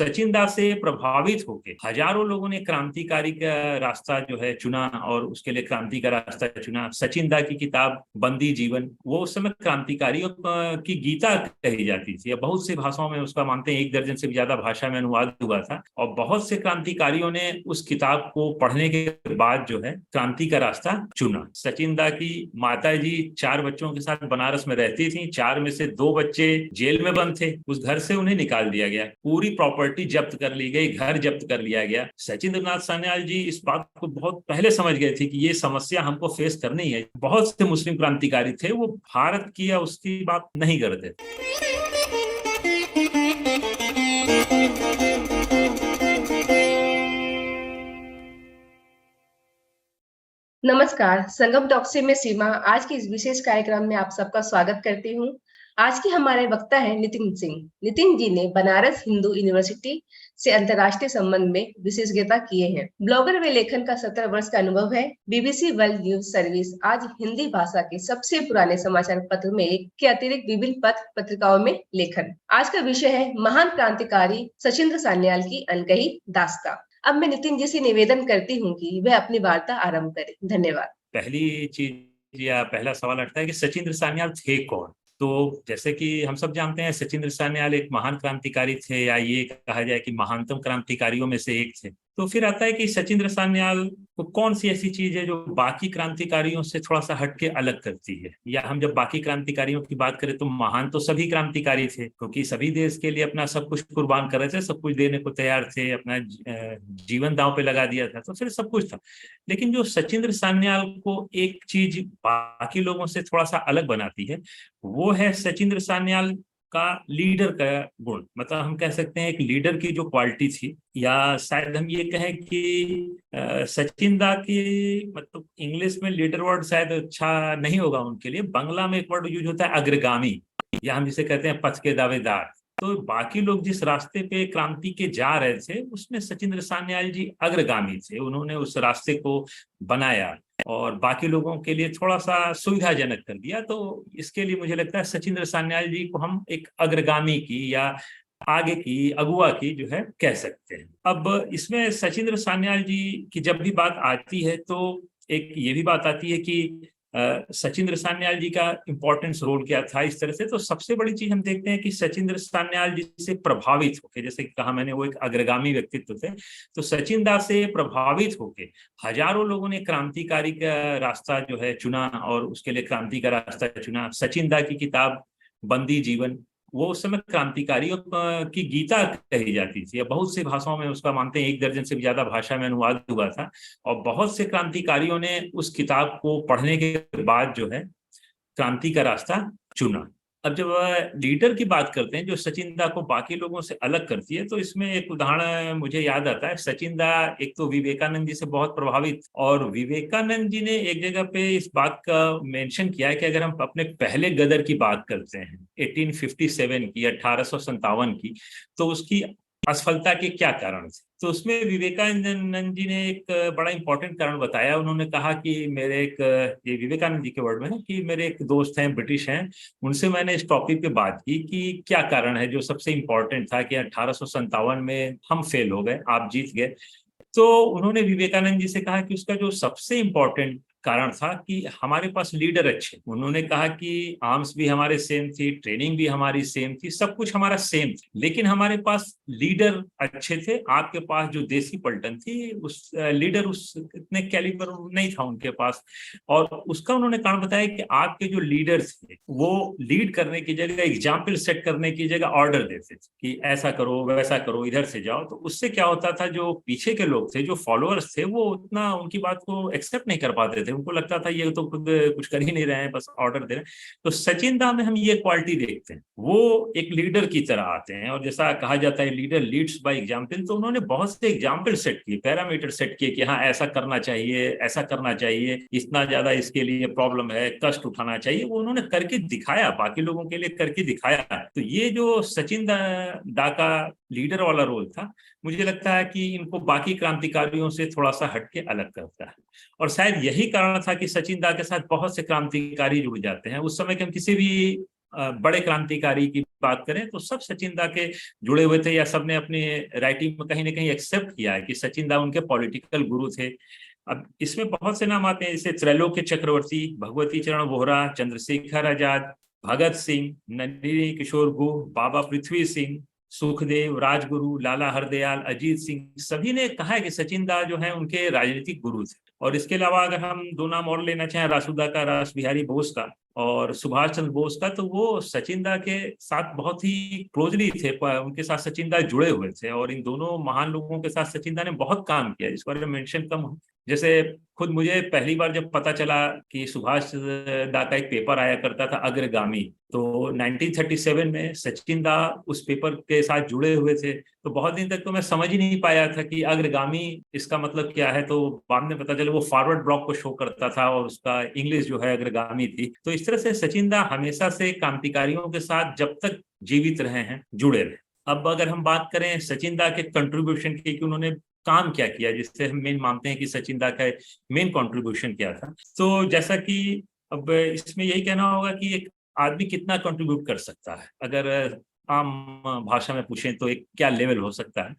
सचिन दास से प्रभावित होकर हजारों लोगों ने क्रांतिकारी का रास्ता जो है चुना और उसके लिए क्रांति का रास्ता चुना। सचिन दा की किताब बंदी जीवन, वो उस समय क्रांतिकारियों की गीता कही जाती थी। बहुत सी भाषाओं में उसका मानते हैं 1 दर्जन से भी ज्यादा भाषा में अनुवाद हुआ था और बहुत से क्रांतिकारियों ने उस किताब को पढ़ने के बाद जो है क्रांति का रास्ता चुना। सचिन दा की माता जी 4 बच्चों के साथ बनारस में रहती थी। 4 में से 2 बच्चे जेल में बंद थे। उस घर से उन्हें निकाल दिया गया, पूरी प्रॉपर्टी जब्त कर ली गई, घर जब्त कर लिया गया। सचिंद्रनाथ सान्याल जी इस बात को बहुत पहले समझ गए थे कि ये समस्या हमको फेस करनी है। बहुत से मुस्लिम क्रांतिकारी थे, वो भारत की या उसकी बात नहीं करते। नमस्कार, संगम टॉक से मैं सीमा आज के इस विशेष कार्यक्रम में आप सबका स्वागत करती हूँ। आज के हमारे वक्ता है नितिन सिंह। नितिन जी ने बनारस हिंदू यूनिवर्सिटी से अंतर्राष्ट्रीय संबंध में विशेषज्ञता किए हैं। ब्लॉगर व लेखन का 17 वर्ष का अनुभव है। बीबीसी वर्ल्ड न्यूज सर्विस आज हिंदी भाषा के सबसे पुराने समाचार पत्र में एक के अतिरिक्त विभिन्न पत्र पत्रिकाओं में लेखन। आज का विषय है महान क्रांतिकारी सचिंद्र सान्याल की अनकही दास्तां। अब मैं नितिन जी से निवेदन करती हूँ कि वह अपनी वार्ता आरंभ करें। धन्यवाद। पहली चीज या पहला सवाल उठता है कि सचिंद्र सान्याल थे कौन। तो जैसे कि हम सब जानते हैं सचिंद्र सान्याल एक महान क्रांतिकारी थे, या ये कहा जाए कि महानतम क्रांतिकारियों में से एक थे। तो फिर आता है कि सचिंद्र सान्याल को कौन सी ऐसी चीज है जो बाकी क्रांतिकारियों से थोड़ा सा हटके अलग करती है। या हम जब बाकी क्रांतिकारियों की बात करें तो महान तो सभी क्रांतिकारी थे, क्योंकि सभी देश के लिए अपना सब कुछ कुर्बान कर रहे थे, सब कुछ देने को तैयार थे, अपना जीवन दांव पे लगा दिया था, तो फिर सब कुछ था। लेकिन जो सचिंद्र सान्याल को एक चीज बाकी लोगों से थोड़ा सा अलग बनाती है, वो है सचिंद्र सान्याल का लीडर का गुण। मतलब हम कह सकते हैं एक लीडर की जो क्वालिटी थी, या शायद हम ये कहें कि सचिन दा की, मतलब इंग्लिश में लीडर वर्ड शायद अच्छा नहीं होगा उनके लिए। बांग्ला में एक वर्ड यूज होता है अग्रगामी, या हम जिसे कहते हैं पथ के दावेदार। तो बाकी लोग जिस रास्ते पे क्रांति के जा रहे थे उसमें सचिंद्र सान्याल जी अग्रगामी थे। उन्होंने उस रास्ते को बनाया और बाकी लोगों के लिए थोड़ा सा सुविधाजनक कर दिया। तो इसके लिए मुझे लगता है सचिंद्र सान्याल जी को हम एक अग्रगामी की या आगे की अगुवा की जो है कह सकते हैं। अब इसमें सचिंद्र सान्याल जी की जब भी बात आती है तो एक ये भी बात आती है कि सचिंद्र सान्याल जी का इंपॉर्टेंस रोल क्या था इस तरह से। तो सबसे बड़ी चीज हम देखते हैं कि सचिंद्र सान्याल जी से प्रभावित होकर, जैसे कि कहा मैंने, वो एक अग्रगामी व्यक्तित्व थे। तो सचिन दास से प्रभावित होकर हजारों लोगों ने क्रांतिकारी का रास्ता जो है चुना और उसके लिए क्रांति का रास्ता चुना। सचिन दा की किताब बंदी जीवन, वो उस समय क्रांतिकारियों की गीता कही जाती थी। बहुत सी भाषाओं में उसका मानते हैं 1 दर्जन से भी ज्यादा भाषा में अनुवाद हुआ था और बहुत से क्रांतिकारियों ने उस किताब को पढ़ने के बाद जो है क्रांति का रास्ता चुना। अब जब लीडर की बात करते हैं जो सचिन दा को बाकी लोगों से अलग करती है, तो इसमें एक उदाहरण मुझे याद आता है। सचिन दा एक तो विवेकानंद जी से बहुत प्रभावित, और विवेकानंद जी ने एक जगह पे इस बात का मेंशन किया है कि अगर हम अपने पहले गदर की बात करते हैं 1857 की, 1857 की, तो उसकी असफलता के क्या कारण थे। तो उसमें विवेकानंद जी ने एक बड़ा इंपॉर्टेंट कारण बताया। उन्होंने कहा कि ये विवेकानंद जी के वर्ड में है कि मेरे एक दोस्त हैं, ब्रिटिश हैं, उनसे मैंने इस टॉपिक पे बात की कि क्या कारण है जो सबसे इंपॉर्टेंट था कि 1857 में हम फेल हो गए, आप जीत गए। तो उन्होंने विवेकानंद जी से कहा कि उसका जो सबसे इंपॉर्टेंट कारण था कि हमारे पास लीडर अच्छे। उन्होंने कहा कि आर्म्स भी हमारे सेम थी, ट्रेनिंग भी हमारी सेम थी, सब कुछ हमारा सेम था, लेकिन हमारे पास लीडर अच्छे थे। आपके पास जो देसी पलटन थी, उस लीडर उस इतने कैलिबर नहीं था उनके पास। और उसका उन्होंने कारण बताया कि आपके जो लीडर्स थे वो लीड करने की जगह, एग्जाम्पल सेट करने की जगह ऑर्डर देते थे कि ऐसा करो, वैसा करो, इधर से जाओ। तो उससे क्या होता था, जो पीछे के लोग थे, जो फॉलोअर्स थे, वो उतना उनकी बात को एक्सेप्ट नहीं कर पाते थे। उनको लगता था ये तो खुद कुछ कर ही नहीं रहे हैं, बस ऑर्डर दे रहे हैं। तो सचिन दा में हम ये क्वालिटी देखते हैं, वो एक लीडर की तरह आते हैं। और जैसा कहा जाता है लीडर लीड्स बाय एग्जाम्पल, तो उन्होंने बहुत से एग्जाम्पल सेट किए, पैरामीटर सेट किए कि हाँ ऐसा करना चाहिए, ऐसा करना चाहिए, इतना ज्यादा इसके लिए प्रॉब्लम है, कष्ट उठाना चाहिए। वो उन्होंने करके दिखाया, बाकी लोगों के लिए करके दिखाया। तो ये जो सचिन दा का लीडर वाला रोल था, मुझे लगता है कि इनको बाकी क्रांतिकारियों से थोड़ा सा हटके अलग करता है। और शायद यही कारण था कि सचिन दा के साथ बहुत से क्रांतिकारी जुड़ जाते हैं। उस समय के हम किसी भी बड़े क्रांतिकारी की बात करें तो सब सचिन दा के जुड़े हुए थे, या सबने अपनी राइटिंग में कहीं ना कहीं एक्सेप्ट किया है कि सचिन दा उनके पॉलिटिकल गुरु थे। अब इसमें बहुत से नाम आते हैं, जैसे त्रैलोक्य चक्रवर्ती, भगवती चरण वोहरा, चंद्रशेखर आजाद, भगत सिंह, नलिनी किशोर गुह, बाबा पृथ्वी सिंह, सुखदेव, राजगुरु, लाला हरदयाल, अजीत सिंह, सभी ने कहा है कि सचिन दा जो है उनके राजनीतिक गुरु थे। और इसके अलावा अगर हम दो नाम और लेना चाहें, रासुदा का, रास बिहारी बोस का और सुभाष चंद्र बोस का, तो वो सचिन दा के साथ बहुत ही क्लोजली थे, उनके साथ सचिन दा जुड़े हुए थे और इन दोनों महान लोगों के साथ सचिन दा ने बहुत काम किया, जिस पर मेंशन कम हो। जैसे खुद मुझे पहली बार जब पता चला कि सुभाष दा का एक पेपर आया करता था अग्रगामी, तो 1937 में सचिन दा उस पेपर के साथ जुड़े हुए थे। तो बहुत दिन तक तो मैं समझ ही नहीं पाया था कि अग्रगामी इसका मतलब क्या है, तो बाद में पता चला वो फॉरवर्ड ब्लॉक को शो करता था और उसका इंग्लिश जो है अग्रगामी थी। तो इस तरह से सचिन दा हमेशा से क्रांतिकारियों के साथ जब तक जीवित रहे हैं जुड़े रहे। अब अगर हम बात करें सचिन दा के कंट्रीब्यूशन की कि उन्होंने काम क्या किया, जिससे हम मेन मानते हैं कि सचिन दा का मेन कंट्रीब्यूशन क्या था, तो जैसा कि अब इसमें यही कहना होगा कि एक आदमी कितना कंट्रीब्यूट कर सकता है, अगर आम भाषा में पूछें तो एक क्या लेवल हो सकता है।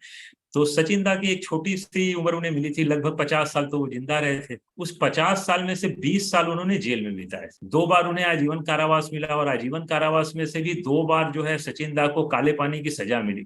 तो सचिन दा की एक छोटी सी उम्र उन्हें मिली थी, लगभग 50 साल तो वो जिंदा रहे थे। उस 50 साल में से 20 साल उन्होंने जेल में बिताए। 2 बार उन्हें आजीवन कारावास मिला और आजीवन कारावास में से भी 2 बार जो है सचिन दा को काले पानी की सजा मिली।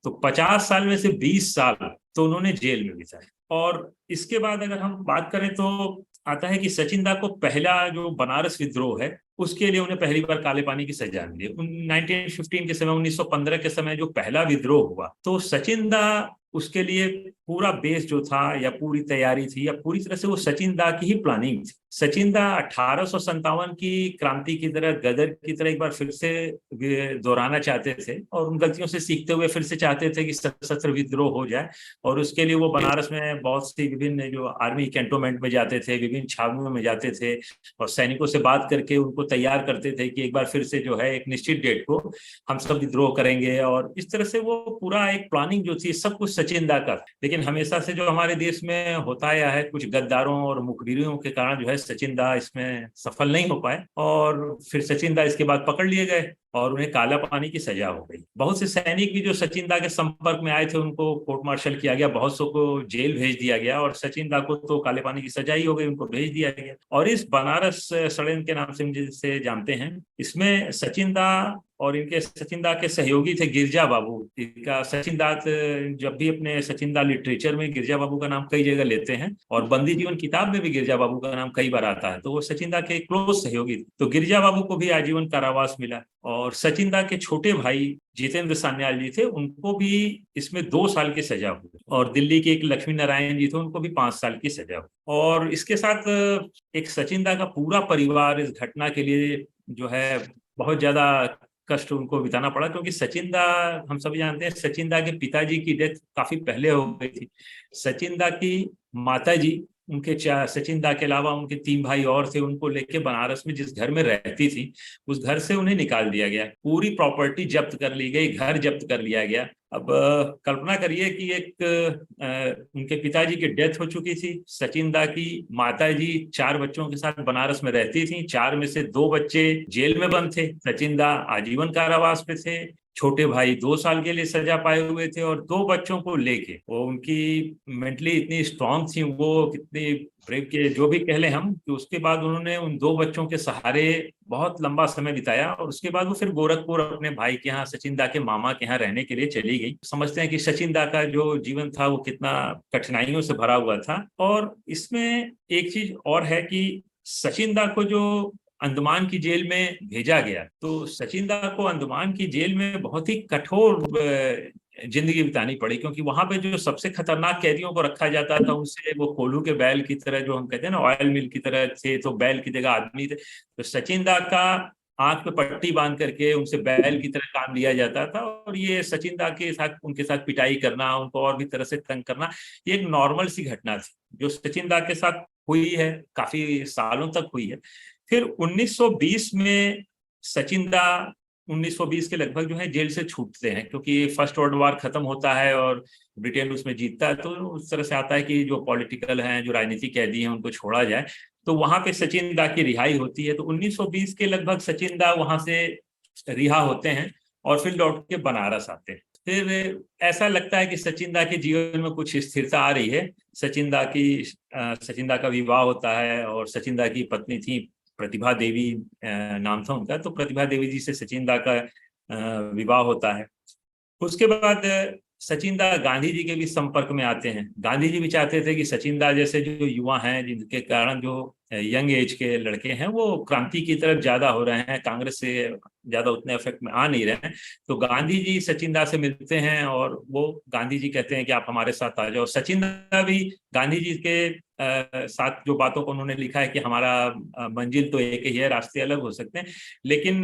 तो 50 साल में से 20 साल तो उन्होंने जेल में बिताए। और इसके बाद अगर हम बात करें तो आता है कि सचिन दा को पहला जो बनारस विद्रोह है उसके लिए उन्हें पहली बार काले पानी की सजा मिली 1915 के समय, 1915 के समय जो पहला विद्रोह हुआ, तो सचिन दा उसके लिए पूरा बेस जो था या पूरी तैयारी थी या पूरी तरह से वो सचिन दा की ही प्लानिंग थी। सचिन दा 1857 की क्रांति की तरह, गदर की तरह एक बार फिर से दोहराना चाहते थे और उन गलतियों से सीखते हुए फिर से चाहते थे कि सशस्त्र विद्रोह हो जाए। और उसके लिए वो बनारस में बहुत सी विभिन्न जो आर्मी कैंटोनमेंट में जाते थे, विभिन्न छावनियों में जाते थे और सैनिकों से बात करके उनको तैयार करते थे कि एक बार फिर से जो है एक निश्चित डेट को हम सब विद्रोह करेंगे। और इस तरह से वो पूरा एक प्लानिंग जो थी सब कुछ सचिन दा का। लेकिन हमेशा से जो हमारे देश में होता आया है, कुछ गद्दारों और मुखबिरों के कारण जो है सचिन दा इसमें सफल नहीं हो पाए और फिर सचिन दा इसके बाद पकड़ लिए गए और उन्हें काला पानी की सजा हो गई। बहुत से सैनिक भी जो सचिन दा के संपर्क में आए थे उनको कोर्ट मार्शल किया गया, बहुत सौ को जेल भेज दिया गया और सचिन दा को तो काले पानी की सजा ही हो गई, उनको भेज दिया गया। और इस बनारस षड्यंत्र के नाम से हम जिसे जानते हैं, इसमें सचिन दा और इनके सचिन दा के सहयोगी थे गिरजा बाबू। इनका सचिन दा जब भी अपने सचिन दा लिटरेचर में गिरजा बाबू का नाम कई जगह लेते हैं और बंदी जीवन किताब में भी गिरजा बाबू का नाम कई बार आता है, तो वो सचिन दा के क्लोज सहयोगी थे। तो गिरजा बाबू को भी आजीवन कारावास मिला और सचिन दा के छोटे भाई जितेंद्र सान्याल जी थे, उनको भी इसमें 2 साल की सजा हुई और दिल्ली के एक लक्ष्मी नारायण जी थे, उनको भी 5 साल की सजा हुई। और इसके साथ एक सचिन दा का पूरा परिवार इस घटना के लिए जो है बहुत ज्यादा कष्ट उनको बिताना पड़ा, क्योंकि सचिन दा हम सभी जानते हैं सचिन दा के पिताजी की डेथ काफी पहले हो गई थी। सचिन दा की माताजी, उनके सचिन दा के अलावा उनके 3 भाई और थे, उनको लेके बनारस में जिस घर में रहती थी उस घर से उन्हें निकाल दिया गया, पूरी प्रॉपर्टी जब्त कर ली गई, घर जब्त कर लिया गया। अब कल्पना करिए कि एक उनके पिताजी की डेथ हो चुकी थी, सचिन दा की माताजी 4 बच्चों के साथ बनारस में रहती थी, 4 में से 2 बच्चे जेल में बंद थे, सचिन दा आजीवन कारावास पे थे, छोटे भाई 2 साल के लिए सजा पाए हुए थे और 2 बच्चों को लेके वो उनकी मेंटली इतनी स्ट्रांग थी, वो कितनी ब्रेव के जो भी कह लें हम, कि उसके बाद उन्होंने उन 2 बच्चों के सहारे बहुत लंबा समय बिताया और उसके बाद वो फिर गोरखपुर अपने भाई के यहाँ, सचिन दा के मामा के यहाँ रहने के लिए चली गई। समझते हैं कि सचिन दा का जो जीवन था वो कितना कठिनाइयों से भरा हुआ था। और इसमें एक चीज और है कि सचिन दा को जो अंडमान की जेल में भेजा गया, तो सचिन दा को अंडमान की जेल में बहुत ही कठोर जिंदगी बितानी पड़ी, क्योंकि वहां पे जो सबसे खतरनाक कैदियों को रखा जाता था उनसे वो कोल्हू के बैल की तरह, जो हम कहते हैं ना ऑयल मिल की तरह थे, तो बैल की जगह आदमी थे। तो सचिन दा का आंख पे पट्टी बांध करके उनसे बैल की तरह काम लिया जाता था और ये सचिन दा के साथ उनके साथ पिटाई करना, उनको और भी तरह से तंग करना, ये एक नॉर्मल सी घटना थी जो सचिन दा के साथ हुई है, काफी सालों तक हुई है। फिर 1920 में सचिन दा 1920 के लगभग जो है जेल से छूटते हैं, क्योंकि फर्स्ट वर्ल्ड वॉर खत्म होता है और ब्रिटेन उसमें जीतता है, तो उस तरह से आता है कि जो पॉलिटिकल हैं, जो राजनीतिक कैदी हैं, उनको छोड़ा जाए। तो वहां पे सचिन दा की रिहाई होती है। तो 1920 के लगभग सचिन दा वहां से रिहा होते हैं और फिर लौट के बनारस आते हैं। फिर ऐसा लगता है कि सचिन-दा के जीवन में कुछ स्थिरता आ रही है। सचिन-दा का विवाह होता है और सचिन-दा की पत्नी थी प्रतिभा देवी, नाम था उनका। तो प्रतिभा देवी जी से सचिन-दा का विवाह होता है। उसके बाद सचिन-दा गांधी जी के भी संपर्क में आते हैं। गांधी जी भी चाहते थे कि सचिन-दा जैसे जो युवा हैं, जिनके कारण जो यंग एज के लड़के हैं वो क्रांति की तरफ ज्यादा हो रहे हैं, कांग्रेस से ज्यादा उतने इफेक्ट में आ नहीं रहे हैं, तो गांधी जी सचिन-दा से मिलते हैं और वो गांधी जी कहते हैं कि आप हमारे साथ आ जाओ। सचिन-दा भी गांधी जी के साथ जो बातों को उन्होंने लिखा है कि हमारा मंजिल तो एक ही है, रास्ते अलग हो सकते हैं, लेकिन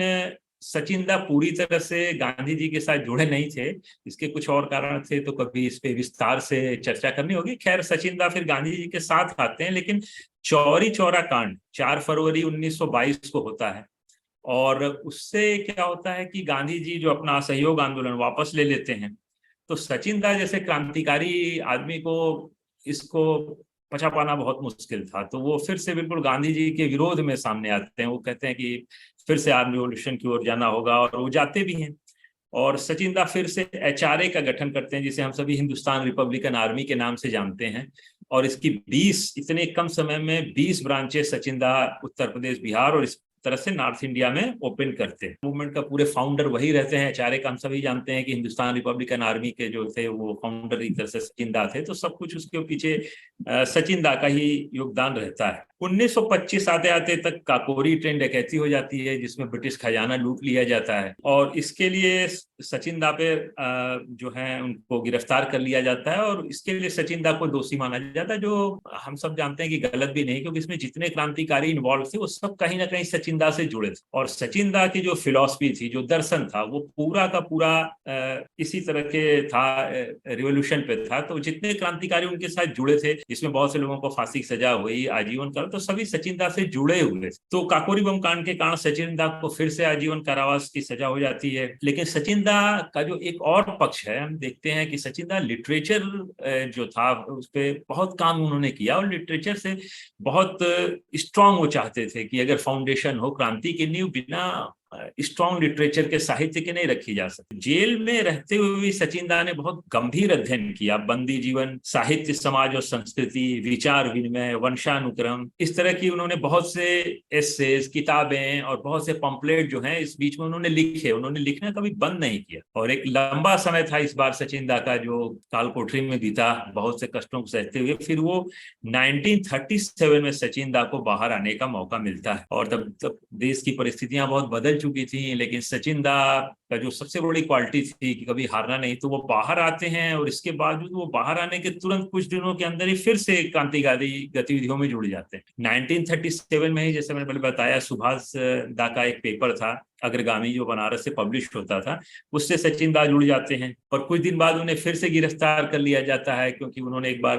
सचिन-दा पूरी तरह से गांधी जी के साथ जुड़े नहीं थे। इसके कुछ और कारण थे, तो कभी इस पे विस्तार से चर्चा करनी होगी। खैर, सचिन-दा फिर गांधी जी के साथ आते हैं, लेकिन चौरी चौरा कांड 4 फरवरी 1922 को होता है और उससे क्या होता है कि गांधी जी जो अपना असहयोग आंदोलन वापस ले लेते हैं। तो सचिन-दा जैसे क्रांतिकारी आदमी को इसको पचा पाना बहुत मुश्किल था, तो वो फिर से बिल्कुल गांधी जी के विरोध में सामने आते हैं। वो कहते हैं कि फिर से आर्मी रिवॉल्यूशन की ओर जाना होगा, और वो जाते भी हैं। और सचिन-दा फिर से HRA का गठन करते हैं, जिसे हम सभी हिंदुस्तान रिपब्लिकन आर्मी के नाम से जानते हैं। और इसकी 20 इतने कम समय में 20 ब्रांचेस सचिन-दा उत्तर प्रदेश, बिहार और इस तरह से नॉर्थ इंडिया में ओपन करते हैं। मूवमेंट का पूरे फाउंडर वही रहते हैं। HRA का हम सभी जानते हैं कि हिंदुस्तान रिपब्लिकन आर्मी के जो थे वो फाउंडर एक तरह से सचिन-दा थे, तो सब कुछ उसके पीछे सचिन-दा का ही योगदान रहता है। 1925 आते आते तक काकोरी ट्रेन डकैती हो जाती है, जिसमें ब्रिटिश खजाना लूट लिया जाता है, और इसके लिए सचिन-दा पे जो है उनको गिरफ्तार कर लिया जाता है। और इसके लिए सचिन-दा को दोषी माना जाता है, जो हम सब जानते हैं कि गलत भी नहीं, क्योंकि इसमें जितने क्रांतिकारी इन्वॉल्व थे वो सब कहीं ना कहीं सचिन-दा से जुड़े थे। और सचिन-दा की जो फिलॉसफी थी, जो दर्शन था, वो पूरा का पूरा इसी तरह के था, रिवोल्यूशन पे था। तो जितने क्रांतिकारी उनके साथ जुड़े थे, जिसमें बहुत से लोगों को फांसी की सजा हुई, आजीवन कारावास, तो सभी सचिन-दा से जुड़े हुए। तो काकोरी बम कांड के कारण सचिन-दा को फिर से आजीवन कारावास की सजा हो जाती है। लेकिन सचिन-दा का जो एक और पक्ष है, हम देखते हैं कि सचिन-दा लिटरेचर जो था उस पर बहुत काम उन्होंने किया, और लिटरेचर से बहुत स्ट्रांग वो चाहते थे कि अगर फाउंडेशन हो, क्रांति की नींव बिना स्ट्रॉन्ग लिटरेचर के, साहित्य के नहीं रखी जा सकती। जेल में रहते हुए भी सचिन-दा ने बहुत गंभीर अध्ययन किया। बंदी जीवन, साहित्य, समाज और संस्कृति, विचार विनिमय, वंशानुक्रम, इस तरह की उन्होंने बहुत से एसेज, किताबें और बहुत से पंपलेट जो हैं इस बीच में उन्होंने लिखे। उन्होंने लिखना कभी बंद नहीं किया। और एक लंबा समय था इस बार सचिन-दा का जो कालकोठरी में बीता, बहुत से कष्टों को सहते हुए। फिर वो 1937 में सचिन-दा को बाहर आने का मौका मिलता है, और तब देश की परिस्थितियां बहुत बदल चुकी थी। लेकिन सचिन-दा का जो सबसे बड़ी क्वालिटी थी कि कभी हारना नहीं, तो वो बाहर आते हैं, और इसके बावजूद वो बाहर आने के तुरंत कुछ दिनों के अंदर ही फिर से क्रांतिकारी गतिविधियों में जुड़ जाते हैं। 1937 में ही, जैसे मैंने पहले बताया, सुभाष दा का एक पेपर था अग्रगामी, जो बनारस से पब्लिश होता था, उससे सचिन-दा जुड़ जाते हैं। और कुछ दिन बाद उन्हें फिर से गिरफ्तार कर लिया जाता है, क्योंकि उन्होंने एक बार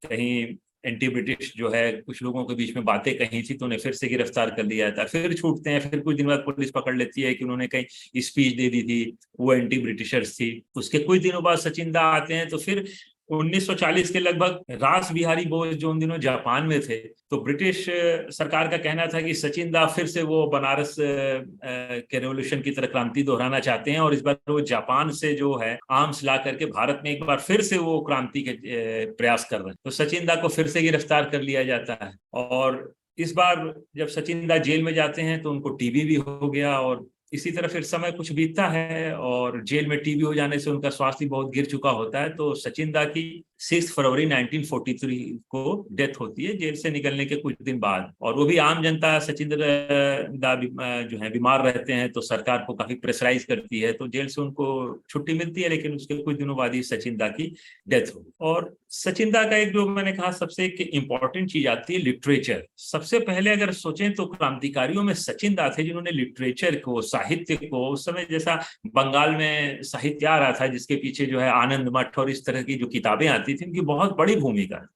कहीं एंटी ब्रिटिश जो है कुछ लोगों के बीच में बातें कही थी, तो उन्हें फिर से गिरफ्तार कर लिया जाता है। फिर छूटते हैं। फिर कुछ दिन बाद पुलिस पकड़ लेती है कि उन्होंने कहीं स्पीच दे दी थी, वो एंटी ब्रिटिशर्स थी। उसके कुछ दिनों बाद सचिन-दा आते हैं। तो फिर 1940 के लगभग रास बिहारी बोस जो उन दिनों जापान में थे, तो ब्रिटिश सरकार का कहना था कि सचिन-दा फिर से वो बनारस के रेवोल्यूशन की तरह क्रांति दोहराना चाहते हैं, और इस बार वो जापान से जो है आर्म्स ला करके भारत में एक बार फिर से वो क्रांति के प्रयास कर रहे हैं। तो सचिन-दा को फिर से गिरफ्तार कर लिया जाता है। और इस बार जब सचिन-दा जेल में जाते हैं तो उनको टीबी भी हो गया, और इसी तरह फिर समय कुछ बीतता है, और जेल में टीबी हो जाने से उनका स्वास्थ्य बहुत गिर चुका होता है। तो सचिन-दा की 6 फरवरी 1943 को डेथ होती है, जेल से निकलने के कुछ दिन बाद। और वो भी आम जनता, सचिन-दा जो है बीमार रहते हैं, तो सरकार को काफी प्रेशराइज करती है, तो जेल से उनको छुट्टी मिलती है। लेकिन उसके कुछ दिनों बाद ही सचिन-दा की डेथ हो। और सचिन-दा का एक, जो मैंने कहा, सबसे एक इम्पॉर्टेंट चीज आती है लिटरेचर। सबसे पहले अगर सोचें तो क्रांतिकारियों में सचिन-दा थे जिन्होंने लिटरेचर को, साहित्य को, उस समय जैसा बंगाल में साहित्य आ रहा था जिसके पीछे जो है आनंद मठ और इस तरह की जो किताबें आती जाती थी, उनकी बहुत बड़ी भूमिका है।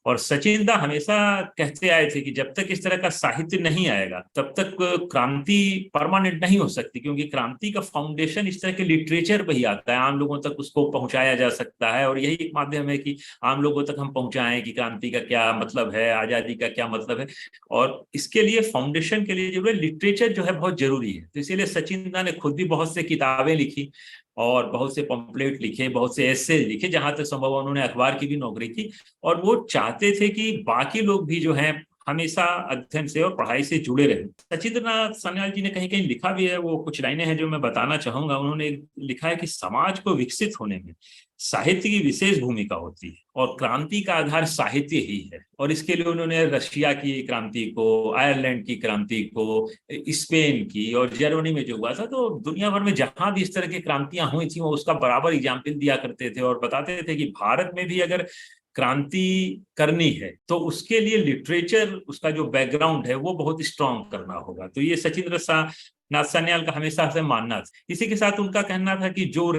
और सचिन दा हमेशा कहते आए थे कि जब तक इस तरह का साहित्य नहीं आएगा तब तक क्रांति परमानेंट नहीं हो सकती, क्योंकि क्रांति का फाउंडेशन इस तरह के लिटरेचर पर ही आता है, आम लोगों तक उसको पहुंचाया जा सकता है, और यही एक माध्यम है कि आम लोगों तक हम पहुंचाएं कि क्रांति का क्या मतलब है, आजादी का क्या मतलब है। और इसके लिए फाउंडेशन के लिए जो है लिटरेचर जो है बहुत जरूरी है। तो इसीलिए सचिन दा ने खुद भी बहुत से किताबें लिखी और बहुत से पम्पलेट लिखे, बहुत से एस्से लिखे, जहां तक संभव उन्होंने अखबार की भी नौकरी की। और वो चाहते थे कि बाकी लोग भी जो हैं हमेशा अध्ययन से और पढ़ाई से जुड़े रहे। सचिंद्रनाथ सान्याल जी ने कहीं कहीं लिखा भी है, वो कुछ लाइनें हैं जो मैं बताना चाहूंगा। उन्होंने लिखा है कि समाज को विकसित होने में साहित्य की विशेष भूमिका होती है और क्रांति का आधार साहित्य ही है। और इसके लिए उन्होंने रशिया की क्रांति को, आयरलैंड की क्रांति को, स्पेन की और जर्मनी में जो हुआ था, तो दुनिया भर में जहां भी इस तरह की क्रांतियां हुई थी वो उसका बराबर एग्जाम्पल दिया करते थे और बताते थे कि भारत में भी अगर क्रांति करनी है तो उसके लिए लिटरेचर, उसका जो बैकग्राउंड है वो बहुत स्ट्रांग करना होगा। तो ये सचिंद्र नाथ सान्याल का हमेशा से मानना था। इसी के साथ उनका कहना था कि जो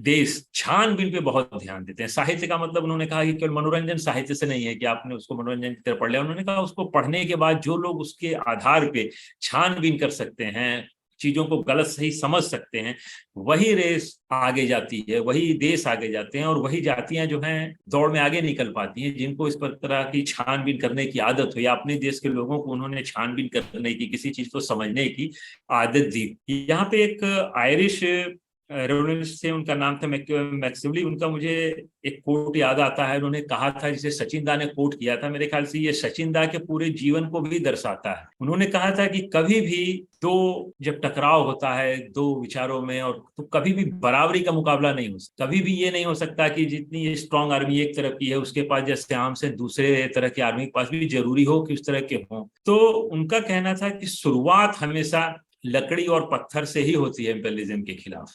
देश छानबीन पे बहुत ध्यान देते हैं। साहित्य का मतलब उन्होंने कहा कि केवल मनोरंजन साहित्य से नहीं है कि आपने उसको मनोरंजन की तरह पढ़ लिया। उन्होंने कहा उसको पढ़ने के बाद जो लोग उसके आधार पे छानबीन कर सकते हैं, चीजों को गलत सही समझ सकते हैं, वही रेस आगे जाती है, वही देश आगे जाते हैं, और वही जातियां जो हैं दौड़ में आगे निकल पाती हैं, जिनको इस तरह की छानबीन करने की आदत हो, या अपने देश के लोगों को उन्होंने छानबीन करने की, किसी चीज को समझने की आदत दी। यहाँ पे एक आयरिश रेवोल्यूशनिस्ट थे, उनका नाम था मैक्सिवली। उनका मुझे एक कोट याद आता है, उन्होंने कहा था, जिसे सचिन दा ने कोट किया था, मेरे ख्याल से ये सचिन दा के पूरे जीवन को भी दर्शाता है। उन्होंने कहा था कि कभी भी जब टकराव होता है दो विचारों में, और तो कभी भी बराबरी का मुकाबला नहीं हो सकता। कभी भी ये नहीं हो सकता कि जितनी स्ट्रांग आर्मी एक तरफ की है उसके पास जैसे आम से दूसरे तरह की आर्मी के पास भी जरूरी हो कि उस तरह के हों। तो उनका कहना था कि शुरुआत हमेशा लकड़ी और पत्थर से ही होती है इम्पेरियलिज्म के खिलाफ।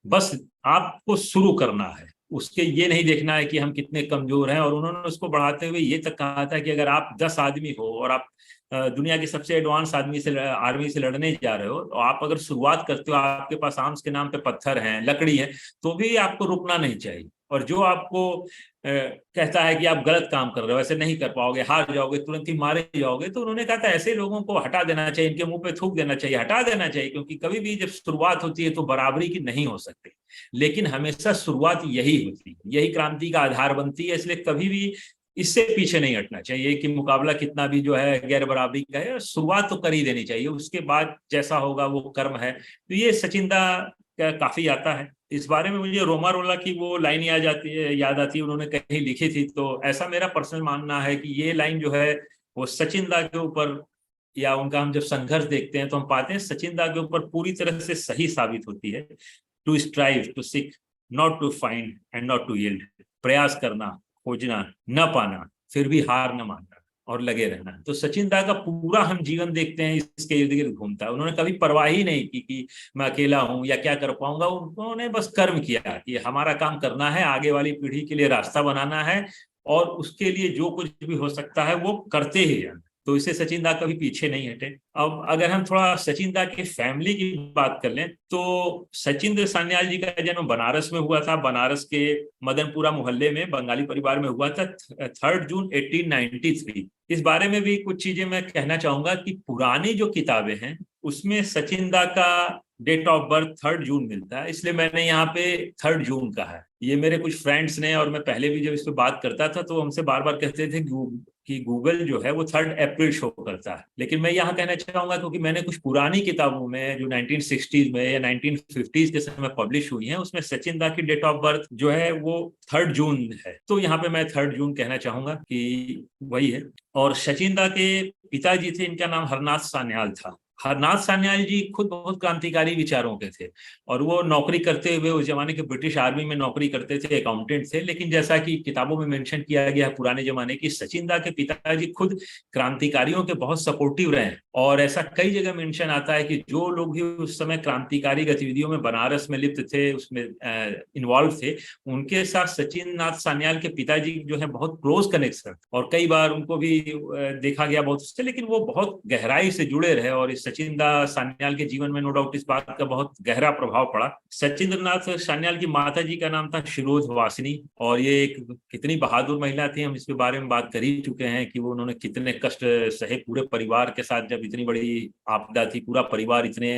बस आपको शुरू करना है, उसके ये नहीं देखना है कि हम कितने कमजोर हैं। और उन्होंने उसको बढ़ाते हुए ये तक कहा था कि अगर आप 10 आदमी हो और आप दुनिया के सबसे एडवांस आर्मी से लड़ने जा रहे हो, तो आप अगर शुरुआत करते हो, आपके पास आर्म्स के नाम पे पत्थर हैं, लकड़ी है, तो भी आपको रुकना नहीं चाहिए। और जो आपको कहता है कि आप गलत काम कर रहे हो, ऐसे नहीं कर पाओगे, हार जाओगे, तुरंत ही मारे जाओगे, तो उन्होंने कहा था ऐसे लोगों को हटा देना चाहिए, इनके मुंह पे थूक देना चाहिए, हटा देना चाहिए। क्योंकि कभी भी जब शुरुआत होती है तो बराबरी की नहीं हो सकती, लेकिन हमेशा शुरुआत यही होती है, यही क्रांति का आधार बनती है। इसलिए कभी भी इससे पीछे नहीं हटना चाहिए कि मुकाबला कितना भी जो है गैर बराबरी का है, शुरुआत तो कर ही देनी चाहिए, उसके बाद जैसा होगा वो कर्म है। तो ये सचिन दा काफी आता है। इस बारे में मुझे रोमारोला की वो लाइन याद आती है, उन्होंने कहीं लिखी थी। तो ऐसा मेरा पर्सनल मानना है कि ये लाइन जो है वो सचिन दा के ऊपर, या उनका हम जब संघर्ष देखते हैं तो हम पाते हैं सचिन दा के ऊपर पूरी तरह से सही साबित होती है। To strive, to seek, not to find and not to yield. प्रयास करना, खोजना, न पाना, फिर भी हार न मानना और लगे रहना। तो सचिन दा का पूरा हम जीवन देखते हैं इसके इर्द गिर्द घूमता है। उन्होंने कभी परवाह ही नहीं की कि मैं अकेला हूं या क्या कर पाऊंगा। उन्होंने बस कर्म किया कि हमारा काम करना है, आगे वाली पीढ़ी के लिए रास्ता बनाना है, और उसके लिए जो कुछ भी हो सकता है वो करते ही जाना। तो इसे सचिन दा कभी पीछे नहीं हटे। अब अगर हम थोड़ा सचिन दा के फैमिली की बात कर लें, तो सचिंद्र सान्याल जी का जन्म बनारस में हुआ था। बनारस के मदनपुरा मोहल्ले में बंगाली परिवार में हुआ था, 3 जून 1893। इस बारे में भी कुछ चीजें मैं कहना चाहूंगा कि पुरानी जो किताबें हैं उसमें सचिन दा का डेट ऑफ बर्थ 3 जून मिलता है, इसलिए मैंने यहाँ पे 3 जून कहा है। ये मेरे कुछ फ्रेंड्स ने, और मैं पहले भी जब इस पर बात करता था तो हमसे बार बार कहते थे कि गूगल जो है वो 3 अप्रैल शो करता है। लेकिन मैं यहाँ कहना चाहूंगा क्योंकि मैंने कुछ पुरानी किताबों में जो 1960s में या 1950s के समय पब्लिश हुई हैं, उसमें सचिन दा की डेट ऑफ बर्थ जो है वो 3 जून है। तो यहाँ पे मैं 3 जून कहना चाहूंगा कि वही है। और सचिन दा के पिताजी थे, इनका नाम हरनाथ सान्याल था। हरनाथ सान्याल जी खुद बहुत क्रांतिकारी विचारों के थे, और वो नौकरी करते हुए उस जमाने के ब्रिटिश आर्मी में नौकरी करते थे, अकाउंटेंट थे। लेकिन जैसा कि किताबों में मेंशन किया गया है पुराने जमाने की, सचिन दा के पिताजी खुद क्रांतिकारियों के बहुत सपोर्टिव रहे। और ऐसा कई जगह मेंशन आता है कि जो लोग भी उस समय क्रांतिकारी गतिविधियों में बनारस में लिप्त थे, उसमें इन्वॉल्व थे, उनके साथ सचिन नाथ सान्याल के पिताजी जो है बहुत क्लोज कनेक्शन, और कई बार उनको भी देखा गया बहुत उससे, लेकिन वो बहुत गहराई से जुड़े रहे। और इस सचिन दास सान्याल के जीवन में नो डाउट इस बात का बहुत गहरा प्रभाव पड़ा। सचिंद्रनाथ सान्याल की माता जी का नाम था शिरोध वासिनी, और ये एक कितनी बहादुर महिला थी, हम इसके बारे में बात कर ही चुके हैं कि वो उन्होंने कितने कष्ट सहे पूरे परिवार के साथ। जब इतनी बड़ी आपदा थी, पूरा परिवार इतने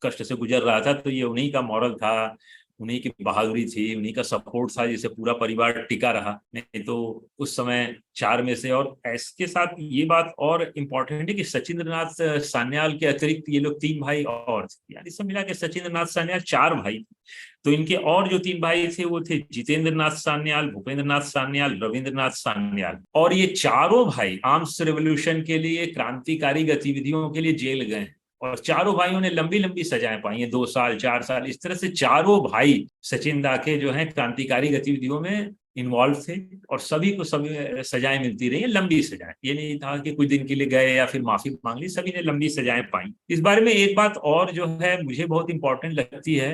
कष्ट से गुजर रहा था, तो ये उन्हीं का मॉरल था, उन्हीं की बहादुरी थी, उन्हीं का सपोर्ट था, जिससे पूरा परिवार टिका रहा। नहीं तो उस समय 4 में से, और इसके साथ ये बात और इम्पोर्टेंट है कि सचिंद्रनाथ सान्याल के अतिरिक्त ये लोग 3 भाई और थे, यानी सब मिला के सचिंद्रनाथ सान्याल 4 भाई। तो इनके और जो 3 भाई थे वो थे जितेंद्र नाथ सान्याल, भूपेंद्र नाथ सान्याल, रविंद्रनाथ सान्याल। और ये चारों भाई आर्म्स रेवोल्यूशन के लिए, क्रांतिकारी गतिविधियों के लिए जेल गए, और चारों भाइयों ने लंबी लंबी सजाएं पाई हैं, 2 साल 4 साल, इस तरह से चारों भाई सचिन दा के जो है क्रांतिकारी गतिविधियों में इन्वॉल्व थे, और सभी को सभी सजाएं मिलती रही, लंबी सजाएं। ये नहीं था कि कुछ दिन के लिए गए या फिर माफी मांग ली, सभी ने लंबी सजाएं पाई। इस बारे में एक बात और जो है मुझे बहुत इंपॉर्टेंट लगती है,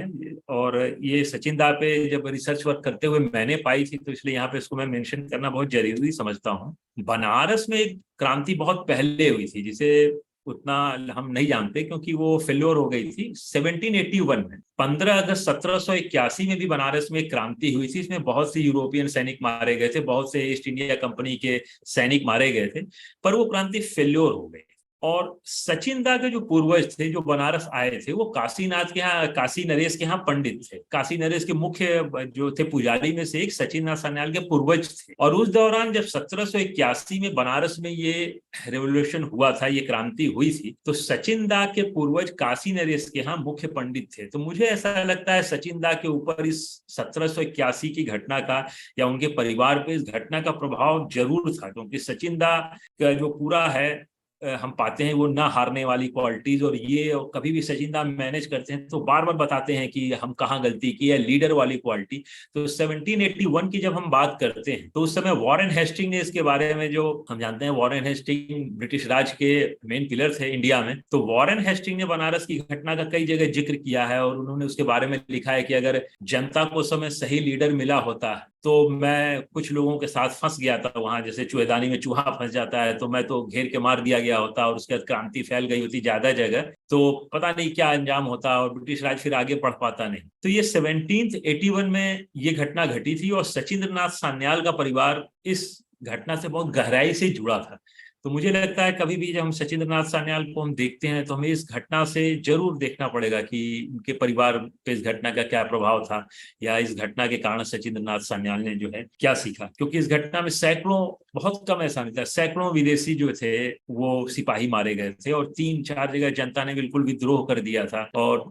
और ये सचिन दा पे जब रिसर्च वर्क करते हुए मैंने पाई थी, तो इसलिए यहाँ पे इसको मैं मेंशन करना बहुत जरूरी समझता हूँ। बनारस में एक क्रांति बहुत पहले हुई थी, जिसे उतना हम नहीं जानते क्योंकि वो फेल्योर हो गई थी 1781 में। 15 अगस्त 1781 में भी बनारस में एक क्रांति हुई थी। इसमें बहुत से यूरोपियन सैनिक मारे गए थे, बहुत से ईस्ट इंडिया कंपनी के सैनिक मारे गए थे, पर वो क्रांति फेल्योर हो गई। और सचिन दा के जो पूर्वज थे जो बनारस आए थे, वो काशीनाथ के यहाँ, काशी नरेश के यहाँ पंडित थे। काशी नरेश के मुख्य जो थे पुजारी में से एक सचिन नाथ सान्याल के पूर्वज थे। और उस दौरान जब 1781 में बनारस में ये रेवोल्यूशन हुआ था, ये क्रांति हुई थी, तो सचिन दा के पूर्वज काशी नरेश के यहाँ मुख्य पंडित थे। तो मुझे ऐसा लगता है सचिन दा के ऊपर इस 1781 की घटना का या उनके परिवार पे इस घटना का प्रभाव जरूर था, क्योंकि सचिन दा का जो पूरा है हम पाते हैं वो ना हारने वाली क्वालिटीज, और ये कभी भी सचिन दा मैनेज करते हैं तो बार बार बताते हैं कि हम कहाँ गलती की है, लीडर वाली क्वालिटी। तो 1781 की जब हम बात करते हैं तो उस समय वॉरेन हेस्टिंग ने इसके बारे में, जो हम जानते हैं वॉरेन हेस्टिंग ब्रिटिश राज के मेन पिलर थे इंडिया में, तो वॉरेन हेस्टिंग ने बनारस की घटना का कई जगह जिक्र किया है, और उन्होंने उसके बारे में लिखा है कि अगर जनता को समय सही लीडर मिला होता तो मैं कुछ लोगों के साथ फंस गया था वहां, जैसे चूहेदानी में चूहा फंस जाता है, तो मैं तो घेर के मार दिया गया होता, और उसके बाद क्रांति फैल गई होती ज्यादा जगह, तो पता नहीं क्या अंजाम होता और ब्रिटिश राज फिर आगे बढ़ पाता नहीं। तो ये 1781 में ये घटना घटी थी, और सचिंद्रनाथ सान्याल का परिवार इस घटना से बहुत गहराई से जुड़ा था। तो मुझे लगता है कभी भी जब हम सचिंद्रनाथ सान्याल को हम देखते हैं तो हमें इस घटना से जरूर देखना पड़ेगा कि उनके परिवार पे इस घटना का क्या प्रभाव था, या इस घटना के कारण सचिंद्रनाथ सान्याल ने जो है क्या सीखा। क्योंकि इस घटना में सैकड़ों, बहुत कम ऐसा नहीं था, सैकड़ों विदेशी जो थे वो सिपाही मारे गए थे, और 3-4 जगह जनता ने बिल्कुल विद्रोह कर दिया था, और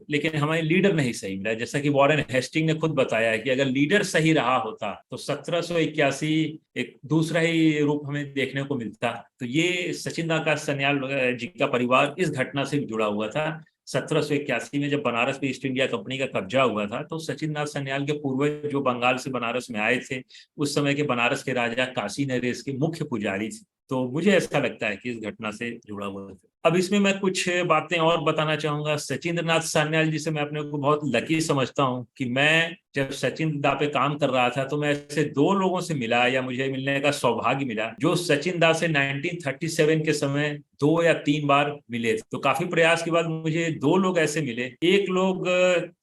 लेकिन हमारे लीडर नहीं सही मिला। जैसा कि वॉरेन हेस्टिंग ने खुद बताया है कि अगर लीडर सही रहा होता तो 1781 एक दूसरा ही रूप हमें देखने को मिलता। तो ये सचिन दा का सान्याल जी का परिवार इस घटना से जुड़ा हुआ था। 1781 में जब बनारस पे ईस्ट इंडिया कंपनी का कब्जा हुआ था, तो सचिन नाथ सान्याल के पूर्वज जो बंगाल से बनारस में आए थे, उस समय के बनारस के राजा काशी नरेश के मुख्य पुजारी थे। तो मुझे ऐसा लगता है कि इस घटना से जुड़ा हुआ था। अब इसमें मैं कुछ बातें और बताना चाहूंगा। सचिंद्रनाथ सान्याल जी से मैं अपने को बहुत लकी समझता हूँ कि मैं जब सचिन दा पे काम कर रहा था तो मैं ऐसे 2 लोगों से मिला, या मुझे मिलने का सौभाग्य मिला, जो सचिन दा से 1937 के समय 2 या 3 बार मिले। तो काफी प्रयास के बाद मुझे 2 लोग ऐसे मिले। एक लोग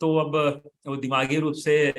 तो अब वो दिमागी रूप से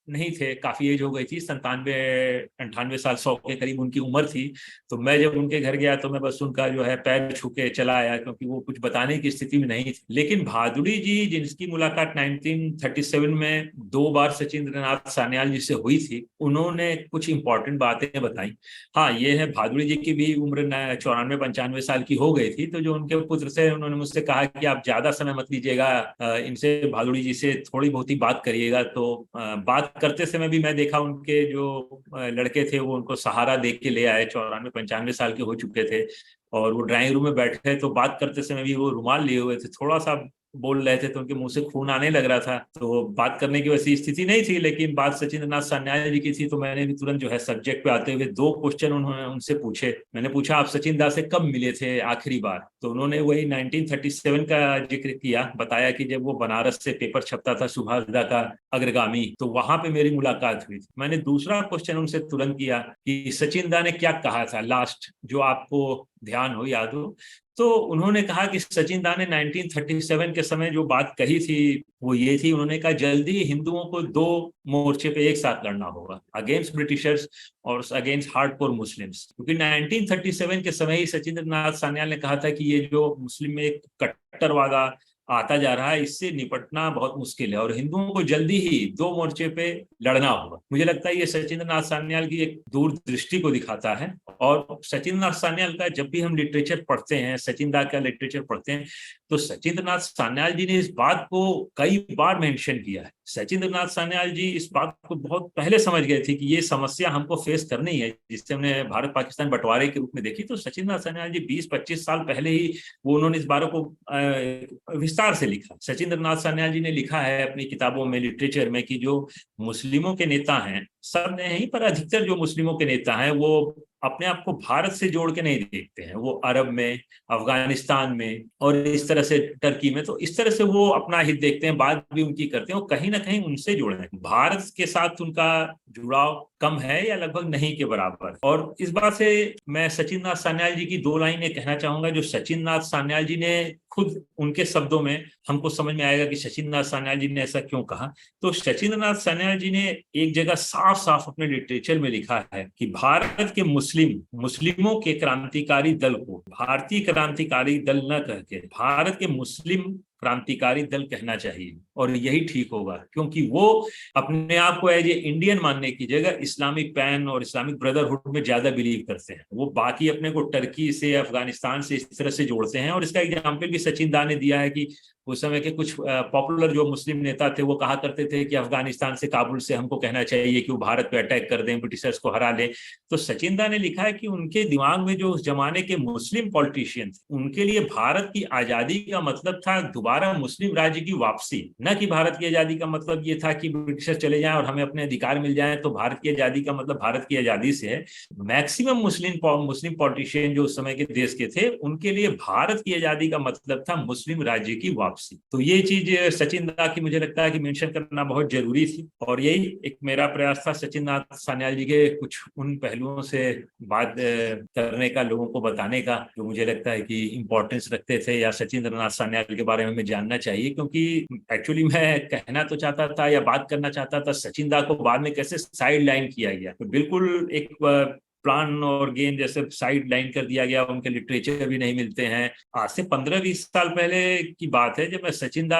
नहीं थे, काफी एज हो गई थी, 97-98 साल, 100 के करीब उनकी उम्र थी। तो मैं जब उनके घर गया तो मैं बस उनका जो है पैर छू के चला आया, क्योंकि वो कुछ बताने की स्थिति में नहीं थी। लेकिन भादुड़ी जी, जिनकी मुलाकात 1937 में 2 बार सचिंद्रनाथ सान्याल जी से हुई थी, उन्होंने कुछ इंपॉर्टेंट बातें बताई। हाँ, ये है, भादुड़ी जी की भी उम्र 94-95 साल की हो गई थी। तो जो उनके पुत्र थे उन्होंने मुझसे कहा कि आप ज्यादा समय मत लीजिएगा, इनसे, भादुड़ी जी से थोड़ी बहुत ही बात करिएगा। तो बात करते समय भी मैं देखा उनके जो लड़के थे वो उनको सहारा दे के ले आए, 94-95 साल के हो चुके थे, और वो ड्राइंग रूम में बैठे, तो बात करते समय भी वो रुमाल लिए हुए थे, थोड़ा सा बोल रहे थे तो उनके मुंह से खून आने लग रहा था। तो बात करने की वैसी स्थिति नहीं थी, लेकिन बात सचिंद्रनाथ सान्याल जी की थी, तो मैंने भी तुरंत जो है सब्जेक्ट पे आते हुए 2 क्वेश्चन उन्होंने उनसे पूछे। मैंने पूछा, आप सचिन दा से कब मिले थे आखिरी बार? तो उन्होंने वही 1937 का जिक्र किया, बताया कि जब वो बनारस से पेपर छपता था सुभाष दा का अग्रगामी, तो वहां पे मेरी मुलाकात हुई थी। मैंने दूसरा क्वेश्चन उनसे तुरंत किया कि सचिन दा ने क्या कहा था लास्ट, जो आपको ध्यान हो, याद हो? तो उन्होंने कहा कि सचिन दा ने 1937 के समय जो बात कही थी वो ये थी, उन्होंने कहा जल्दी ही हिंदुओं को दो मोर्चे पे एक साथ लड़ना होगा, अगेंस्ट ब्रिटिशर्स और अगेंस्ट हार्डकोर मुस्लिम्स। क्योंकि 1937 के समय ही सचिंद्र नाथ सान्याल ने कहा था कि ये जो मुस्लिम में एक कट्टरवादा आता जा रहा है, इससे निपटना बहुत मुश्किल है और हिंदुओं को जल्दी ही दो मोर्चे पे लड़ना होगा। मुझे लगता है ये सचिंद्र नाथ सान्याल की एक दूरदृष्टि को दिखाता है। और सचिंद्र नाथ सान्याल का जब भी हम लिटरेचर पढ़ते हैं, सचिन दा का लिटरेचर पढ़ते हैं, तो सचिंद्र नाथ सान्याल जी ने इस बात को कई बार मेंशन किया है। सचिंद्र नाथ सान्याल जी इस बात को बहुत पहले समझ गए थे कि ये समस्या हमको फेस करनी है, जिससे हमने भारत पाकिस्तान बंटवारे के रूप में देखी। तो सचिंद्र नाथ सान्याल जी 20-25 साल पहले ही वो उन्होंने इस बारे को विस्तार से लिखा। सचिंद्र नाथ सान्याल जी ने लिखा है अपनी किताबों में, लिटरेचर में, कि जो मुस्लिमों के नेता हैं, सब नहीं पर अधिकतर जो मुस्लिमों के नेता हैं, वो अपने आप को भारत से जोड़ के नहीं देखते हैं। वो अरब में, अफगानिस्तान में और इस तरह से टर्की में, तो इस तरह से वो अपना हित देखते हैं, बात भी उनकी करते हैं, वो कहीं ना कहीं उनसे जुड़े हैं। भारत के साथ उनका जुड़ाव कम है या लगभग नहीं के बराबर। और इस बात से मैं सचिन नाथ सान्याल जी की दो लाइनें कहना चाहूंगा, जो सचिन नाथ सान्याल जी ने खुद, उनके शब्दों में हमको समझ में आएगा कि सचिन नाथ सान्याल जी ने ऐसा क्यों कहा। तो सचिंद्र नाथ सान्याल जी ने एक जगह साफ साफ अपने लिटरेचर में लिखा है कि भारत के मुस्लिमों के क्रांतिकारी दल को भारतीय क्रांतिकारी दल न कहकर भारत के मुस्लिम क्रांतिकारी दल कहना चाहिए, और यही ठीक होगा, क्योंकि वो अपने आप को एज ए इंडियन मानने की जगह इस्लामिक पैन और इस्लामिक ब्रदरहुड में ज्यादा बिलीव करते हैं। वो बाकी अपने को टर्की से, अफगानिस्तान से इस तरह से जोड़ते हैं। और इसका एग्जाम्पल भी सचिन दा ने दिया है कि उस समय के कुछ पॉपुलर जो मुस्लिम नेता थे वो कहा करते थे कि अफगानिस्तान से, काबुल से हमको कहना चाहिए कि वो भारत पे अटैक कर दें, ब्रिटिशर्स को हरा लें। तो सचिन दा ने लिखा है कि उनके दिमाग में जो उस जमाने के मुस्लिम पॉलिटिशियन थे, उनके लिए भारत की आजादी का मतलब था दोबारा मुस्लिम राज्य की वापसी, न कि भारत की आजादी का मतलब ये था कि ब्रिटिशर्स चले जाएं और हमें अपने अधिकार मिल जाएं। तो भारत की आजादी का मतलब भारत की आजादी से है। मैक्सिमम मुस्लिम पॉलिटिशियन जो उस समय के देश के थे, उनके लिए भारत की आजादी का मतलब था मुस्लिम राज्य की वापसी। तो ये चीज सचिन दा की मुझे लगता है कि मेंशन करना बहुत जरूरी थी। और यही एक मेरा प्रयास था सचिन नाथ सान्याल जी के कुछ उन पहलुओं से बात करने का, लोगों को बताने का, जो मुझे लगता है कि इंपॉर्टेंस रखते थे या सचिंद्र नाथ सान्याल के बारे में हमें जानना चाहिए। क्योंकि एक्चुअली मैं कहना तो चाहता था या बात करना चाहता था, सचिन दा को बाद में कैसे साइड लाइन किया गया, तो बिल्कुल एक प्लान और गेम जैसे साइड लाइन कर दिया गया, उनके लिटरेचर भी नहीं मिलते हैं। आज से 15-20 साल पहले की बात है, जब मैं सचिन दा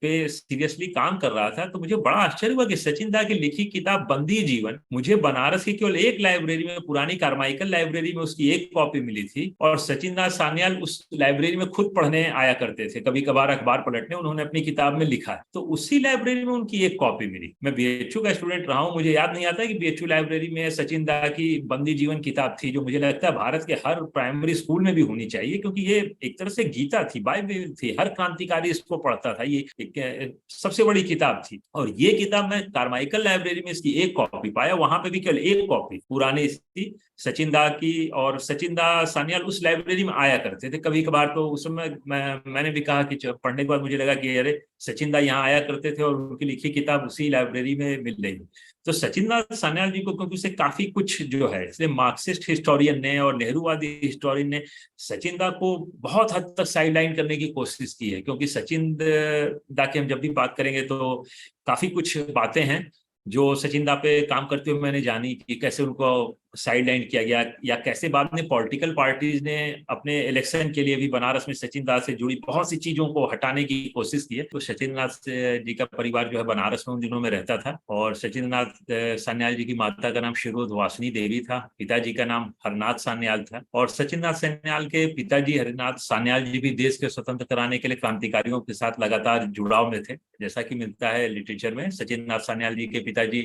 पे सीरियसली काम कर रहा था, तो मुझे बड़ा आश्चर्य हुआ कि सचिन दा की लिखी किताब बंदी जीवन मुझे बनारस की केवल एक लाइब्रेरी में, पुरानी कार्माइकल लाइब्रेरी में उसकी एक कॉपी मिली थी। और सचिन नाथ सान्याल उस लाइब्रेरी में खुद पढ़ने आया करते थे, कभी कभार अखबार पलटने, उन्होंने अपनी किताब में लिखा है। तो उसी लाइब्रेरी में उनकी एक कॉपी मिली। मैं बीएचयू का स्टूडेंट रहा हूँ, मुझे याद नहीं आता कि बीएचयू लाइब्रेरी में सचिन दा की बंदी जीवन किताब थी, जो मुझे लगता है भारत के हर प्राइमरी स्कूल में भी होनी चाहिए, क्योंकि ये एक तरह से गीता थी, बाइबल थी, हर क्रांतिकारी इसको पढ़ता था। ये एक सबसे बड़ी किताब थी। और ये किताब मैं कार्माइकल लाइब्रेरी में इसकी एक कॉपी पाया, वहां पे भी केवल एक कॉपी पुरानी थी सचिन दा की। और सचिन दा सान्याल उस लाइब्रेरी में आया करते थे कभी कभार। तो उस समय मैंने भी कहा कि पढ़ने के बाद मुझे लगा कि अरे सचिन दा यहाँ आया करते थे और उनकी लिखी किताब उसी लाइब्रेरी में मिल रही है। तो सचिन नाथ सान्याल जी को, क्योंकि उसे काफी कुछ जो है, इसलिए मार्क्सिस्ट हिस्टोरियन ने और नेहरूवादी हिस्टोरियन ने सचिन दा को बहुत हद तक साइडलाइन करने की कोशिश की है। क्योंकि सचिन दा की हम जब भी बात करेंगे तो काफी कुछ बातें हैं जो सचिन दा पे काम करते हुए मैंने जानी, कि कैसे उनको साइडलाइन किया गया, या कैसे बाद में पॉलिटिकल पार्टीज ने अपने इलेक्शन के लिए भी बनारस में सचिन दा से जुड़ी बहुत सी चीजों को हटाने की कोशिश की है। तो सचिन नाथ जी का परिवार जो है बनारस में उन दिनों में रहता था। और सचिन नाथ सान्याल जी की माता का नाम शिरोधवासिनी देवी था, पिताजी का नाम हरनाथ सान्याल था। और सचिन नाथ सान्याल के पिताजी हरिनाथ सान्याल जी भी देश के स्वतंत्र कराने के लिए क्रांतिकारियों के साथ लगातार जुड़ाव में थे। जैसा कि मिलता है लिटरेचर में, सचिन नाथ सान्याल जी के पिताजी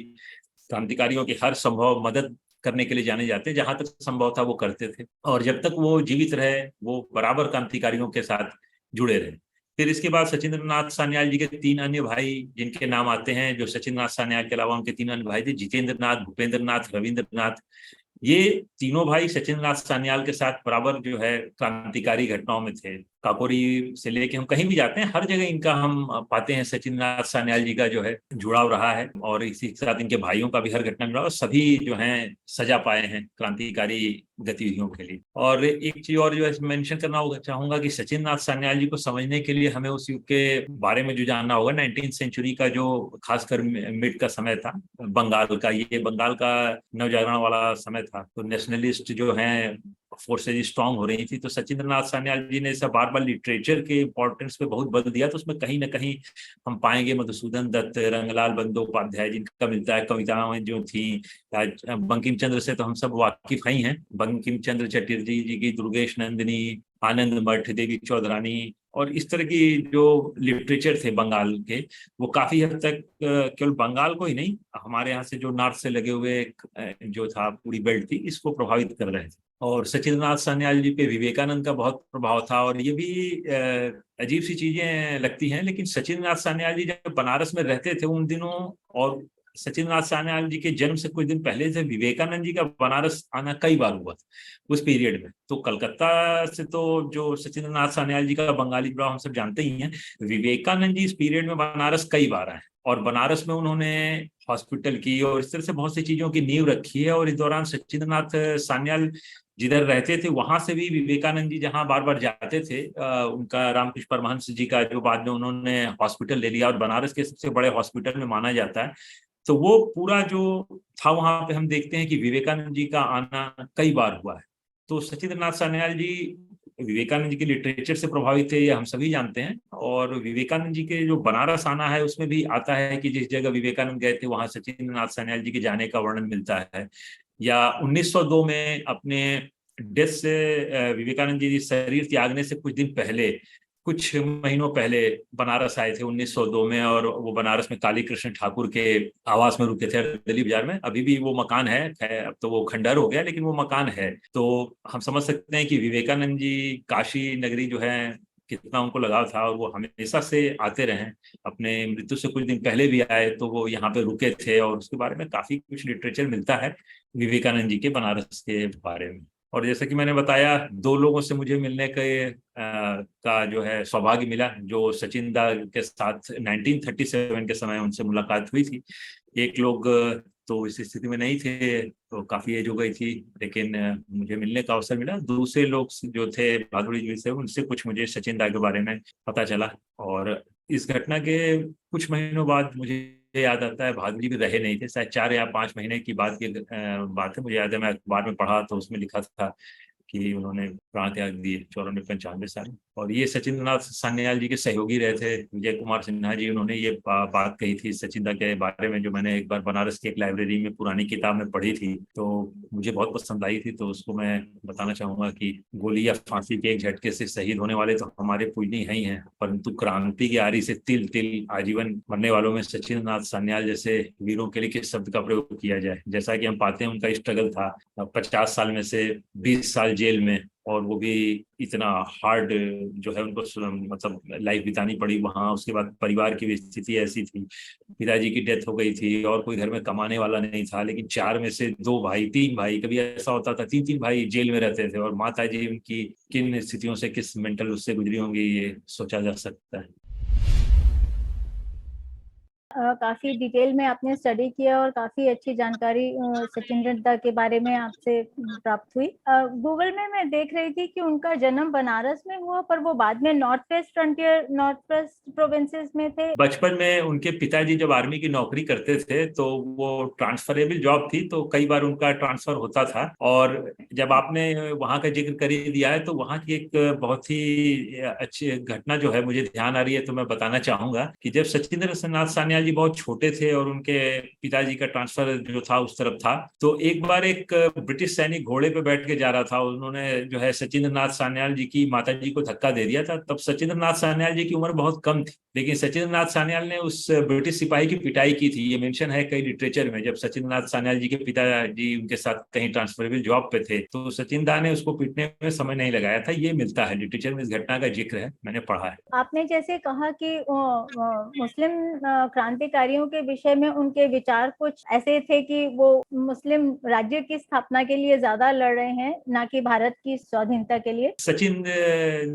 क्रांतिकारियों की हर संभव मदद करने के लिए जाने जाते, जहां तक संभव था वो करते थे। और जब तक वो जीवित रहे, वो बराबर क्रांतिकारियों के साथ जुड़े रहे। फिर इसके बाद सचिंद्र नाथ सान्याल जी के 3 अन्य भाई जिनके नाम आते हैं, जो सचिन नाथ सान्याल के अलावा उनके 3 अन्य भाई थे, जितेंद्र नाथ, भूपेंद्र नाथ, रविंद्र नाथ। ये तीनों भाई सचिन नाथ सान्याल के साथ बराबर जो है क्रांतिकारी घटनाओं में थे। काकोरी से लेके हम कहीं भी जाते हैं, हर जगह इनका हम पाते हैं, सचिंद्र नाथ सान्याल जी का जो है जुड़ाव रहा है। और इसी के साथ इनके भाइयों का भी हर घटना में जुड़ा, और सभी जो हैं सजा पाए हैं क्रांतिकारी गतिविधियों के लिए। और एक चीज और जो है मेंशन करना चाहूंगा कि सचिंद्र नाथ सान्याल जी को समझने के लिए हमें उस युग के बारे में जो जानना होगा, 19th सेंचुरी का जो खासकर मिड का समय था बंगाल का, ये बंगाल का नवजागरण वाला समय था। तो नेशनलिस्ट जो हैं फोर्सेज स्ट्रांग हो रही थी, तो सचिंद्र नाथ सान्याल जी ने बार बार लिटरेचर के इंपॉर्टेंस पे बहुत बल दिया। तो उसमें कहीं ना कहीं हम पाएंगे मधुसूदन दत्त, रंगलाल बंदोपाध्याय जिनका मिलता है कविताएं जो थी, बंकिम चंद्र से तो हम सब वाकिफ ही हैं, बंकिम चंद्र चटर्जी जी की दुर्गेश नंदिनी, आनंद मठ, देवी चौधरानी, और इस तरह की जो लिटरेचर थे बंगाल के, वो काफी हद तक केवल बंगाल को ही नहीं, हमारे यहाँ से जो नॉर्थ से लगे हुए जो था पूरी बेल्ट थी, इसको प्रभावित कर रहे थे। और सचिंद्र नाथ सान्याल जी पे विवेकानंद का बहुत प्रभाव था। और ये भी अजीब सी चीजें लगती हैं, लेकिन सचिंद्र नाथ सान्याल जी जब बनारस में रहते थे उन दिनों, और सचिंद्र नाथ सान्याल जी के जन्म से कुछ दिन पहले से विवेकानंद जी का बनारस आना कई बार हुआ था उस पीरियड में। तो कलकत्ता से तो जो सचिंद्र नाथ सान्याल जी का बंगाली प्रभाव हम सब जानते ही हैं, विवेकानंद जी इस पीरियड में बनारस कई बार आए, और बनारस में उन्होंने हॉस्पिटल की और इस तरह से बहुत सी चीजों की नींव रखी है। और इस दौरान सचिंद्र नाथ सान्याल जिधर रहते थे वहां से भी विवेकानंद जी जहां बार बार जाते थे, उनका रामकृष्ण परमहंस जी का जो बाद में उन्होंने हॉस्पिटल ले लिया और बनारस के सबसे बड़े हॉस्पिटल में माना जाता है, तो वो पूरा जो था वहां पे हम देखते हैं कि विवेकानंद जी का आना कई बार हुआ है। तो सचिंद्र नाथ सान्याल जी विवेकानंद जी के लिटरेचर से प्रभावित थे, ये हम सभी जानते हैं। और विवेकानंद जी के जो बनारस आना है उसमें भी आता है कि जिस जगह विवेकानंद गए थे वहां सचिंद्र नाथ सान्याल जी के जाने का वर्णन मिलता है। या 1902 में अपने डेथ से विवेकानंद जी शरीर त्यागने से कुछ दिन पहले, कुछ महीनों पहले बनारस आए थे 1902 में, और वो बनारस में काली कृष्ण ठाकुर के आवास में रुके थे दिल्ली बाजार में। अभी भी वो मकान है, अब तो वो खंडहर हो गया, लेकिन वो मकान है। तो हम समझ सकते हैं कि विवेकानंद जी काशी नगरी जो है कितना उनको लगाव था, और वो हमेशा से आते रहे। अपने मृत्यु से कुछ दिन पहले भी आए तो वो यहाँ पे रुके थे, और उसके बारे में काफी कुछ लिटरेचर मिलता है विवेकानंद जी के बनारस के बारे में। और जैसे कि मैंने बताया, दो लोगों से मुझे मिलने का जो है सौभाग्य मिला, जो सचिन दा के साथ 1937 के समय उनसे मुलाकात हुई थी। एक लोग तो इस स्थिति में नहीं थे, तो काफी एज हो गई थी, लेकिन मुझे मिलने का अवसर मिला। दूसरे लोग जो थे भादुड़ी जी से, उनसे कुछ मुझे सचिन दा के बारे में पता चला। और इस घटना के कुछ महीनों बाद मुझे याद आता है, भादुड़ी भी रहे नहीं थे, शायद 4 या 5 महीने की बात की बात है। मुझे याद है मैं अखबार में पढ़ा तो उसमें लिखा था कि उन्होंने प्राण त्याग दिए 94-95 साल। और ये सचिंद्र नाथ सान्याल जी के सहयोगी रहे थे विजय कुमार सिन्हा जी, उन्होंने ये बात कही थी सचिंदा के बारे में, जो मैंने एक बार बनारस की एक लाइब्रेरी में पुरानी किताब में पढ़ी थी, तो मुझे बहुत पसंद आई थी। तो उसको मैं बताना चाहूंगा कि गोली या फांसी के एक झटके से शहीद होने वाले तो हमारे पूजनीय ही हैं, परंतु क्रांति की आरी से तिल तिल आजीवन मरने वालों में सचिंद्र नाथ सान्याल जैसे वीरों के लिए किस शब्द का प्रयोग किया जाए। जैसा कि हम पाते हैं उनका स्ट्रगल था, 50 साल में से 20 साल जेल में, और वो भी इतना हार्ड जो है उनको मतलब लाइफ बितानी पड़ी वहां। उसके बाद परिवार की भी स्थिति ऐसी थी, पिताजी की डेथ हो गई थी और कोई घर में कमाने वाला नहीं था, लेकिन 4 में से 2 भाई, 3 भाई, कभी ऐसा होता था 3-3 भाई जेल में रहते थे। और माता जी उनकी किन स्थितियों से, किस मेंटल उससे गुजरी होंगी, ये सोचा जा सकता है। काफी डिटेल में आपने स्टडी किया और काफी अच्छी जानकारी सचिंद्र दा के बारे में आपसे प्राप्त हुई। गूगल में मैं देख रही थी कि उनका जन्म बनारस में हुआ, पर वो बाद में north west frontier, north west provinces में थे। बचपन में उनके पिताजी जब आर्मी की नौकरी करते थे तो वो ट्रांसफरेबल जॉब थी, तो कई बार उनका ट्रांसफर होता था। और जब आपने वहां का जिक्र कर ही दिया है, तो वहां की एक बहुत ही अच्छी घटना जो है मुझे ध्यान आ रही है, तो मैं बताना चाहूंगा कि जब सचिंद्र नाथ सान्याल जी बहुत छोटे थे और उनके पिताजी का ट्रांसफर जो था उस तरफ था, तो एक बार एक ब्रिटिश सैनिक घोड़े पे बैठ के जा रहा था, उन्होंने जो है सचिंद्र नाथ सान्याल जी की माता जी को धक्का दे दिया था। तब सचिंद्र नाथ सान्याल जी की उम्र बहुत कम थी, लेकिन सचिंद्र नाथ सान्याल ने उस ब्रिटिश सिपाही की पिटाई की थी। ये मेंशन है कई लिटरेचर में। जब सचिंद्र नाथ सान्याल जी के पिताजी उनके साथ कहीं ट्रांसफरेबल जॉब पे थे, तो सचिन दा ने उसको पीटने में समय नहीं लगाया था। ये मिलता है लिटरेचर में, इस घटना का जिक्र है, मैंने पढ़ा है। आपने जैसे कहा कि मुस्लिम क्रांतिकारियों के विषय में उनके विचार कुछ ऐसे थे कि वो मुस्लिम राज्य की स्थापना के लिए ज्यादा लड़ रहे हैं, ना कि भारत की स्वाधीनता के लिए? सचिन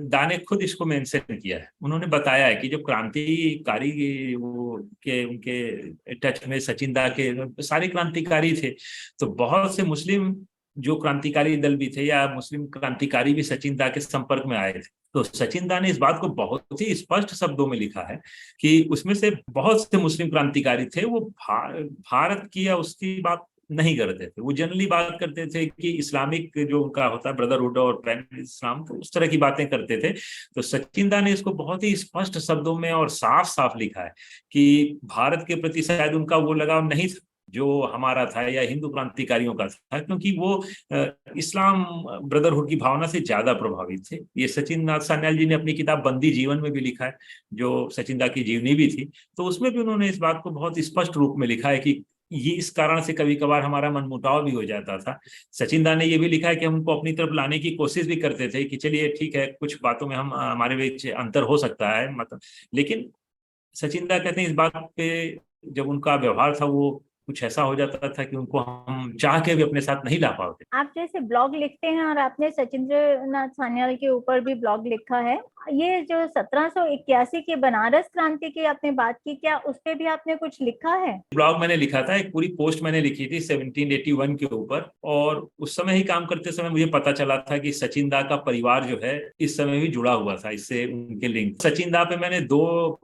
दा ने खुद इसको मेंशन किया है। उन्होंने बताया है कि जब क्रांतिकारी वो के उनके टच में सचिन दा के सारे क्रांतिकारी थे, तो बहुत से मुस्लिम जो क्रांतिकारी दल भी थे या मुस्लिम क्रांतिकारी भी सचिन दा के संपर्क में आए थे। तो सचिन दा ने इस बात को बहुत ही स्पष्ट शब्दों में लिखा है कि उसमें से बहुत से मुस्लिम क्रांतिकारी थे, वो भारत की या उसकी बात नहीं करते थे। वो जनरली बात करते थे कि इस्लामिक जो उनका होता है ब्रदरहुड और पैन इस्लाम, तो उस तरह की बातें करते थे। तो सचिन दा ने इसको बहुत ही स्पष्ट शब्दों में और साफ साफ लिखा है कि भारत के प्रति शायद उनका वो लगाव नहीं था जो हमारा था या हिंदू क्रांतिकारियों का था, क्योंकि वो इस्लाम ब्रदरहुड की भावना से ज्यादा प्रभावित थे। ये सचिन नाथ सान्याल जी ने अपनी किताब बंदी जीवन में भी लिखा है, जो सचिन दा की जीवनी भी थी। तो उसमें भी उन्होंने इस बात को बहुत स्पष्ट रूप में लिखा है कि ये इस कारण से कभी कभार हमारा मनमुटाव भी हो जाता था। सचिन दा ने ये भी लिखा है कि हम उनको अपनी तरफ लाने की कोशिश भी करते थे कि चलिए ठीक है, कुछ बातों में हम हमारे बीच अंतर हो सकता है, मतलब, लेकिन सचिन दा कहते हैं इस बात पे जब उनका व्यवहार था वो कुछ ऐसा हो जाता था कि उनको हम चाह के भी अपने साथ नहीं ला पाते। आप जैसे ब्लॉग लिखते हैं और आपने सचिंद्र नाथ सान्याल के ऊपर भी ब्लॉग लिखा है, ये जो 1781 की बनारस क्रांति की आपने बात की, क्या उस पे भी आपने कुछ लिखा है? ब्लॉग मैंने लिखा था, एक पूरी पोस्ट मैंने लिखी थी 1781 के ऊपर, और उस समय ही काम करते समय मुझे पता चला था कि सचिन दा का परिवार जो है इस समय भी जुड़ा हुआ था, इससे उनके लिंक। सचिन दा पे मैंने 2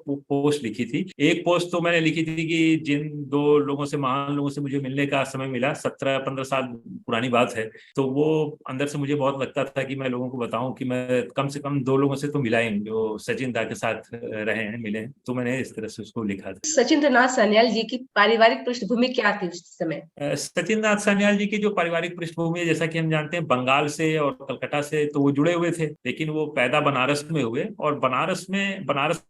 पोस्ट लिखी थी। एक पोस्ट तो मैंने लिखी थी कि जिन 2 लोगों से, महान लोगों से मुझे मिलने का समय मिला, 17-15 साल पुरानी बात है, तो वो अंदर से मुझे बहुत लगता था कि मैं लोगों को बताऊं कि मैं कम से कम 2 लोगों से तो मिला ही जो सचिन दा के साथ रहे हैं, मिले हैं। तो मैंने इस तरह से उसको लिखा था। सचिंद्र नाथ सान्याल जी की पारिवारिक पृष्ठभूमि क्या थी उस समय? सचिन नाथ सान्याल जी की जो पारिवारिक पृष्ठभूमि है, जैसा कि हम जानते हैं, बंगाल से और कलकत्ता से तो वो जुड़े हुए थे, लेकिन वो पैदा बनारस में हुए। और बनारस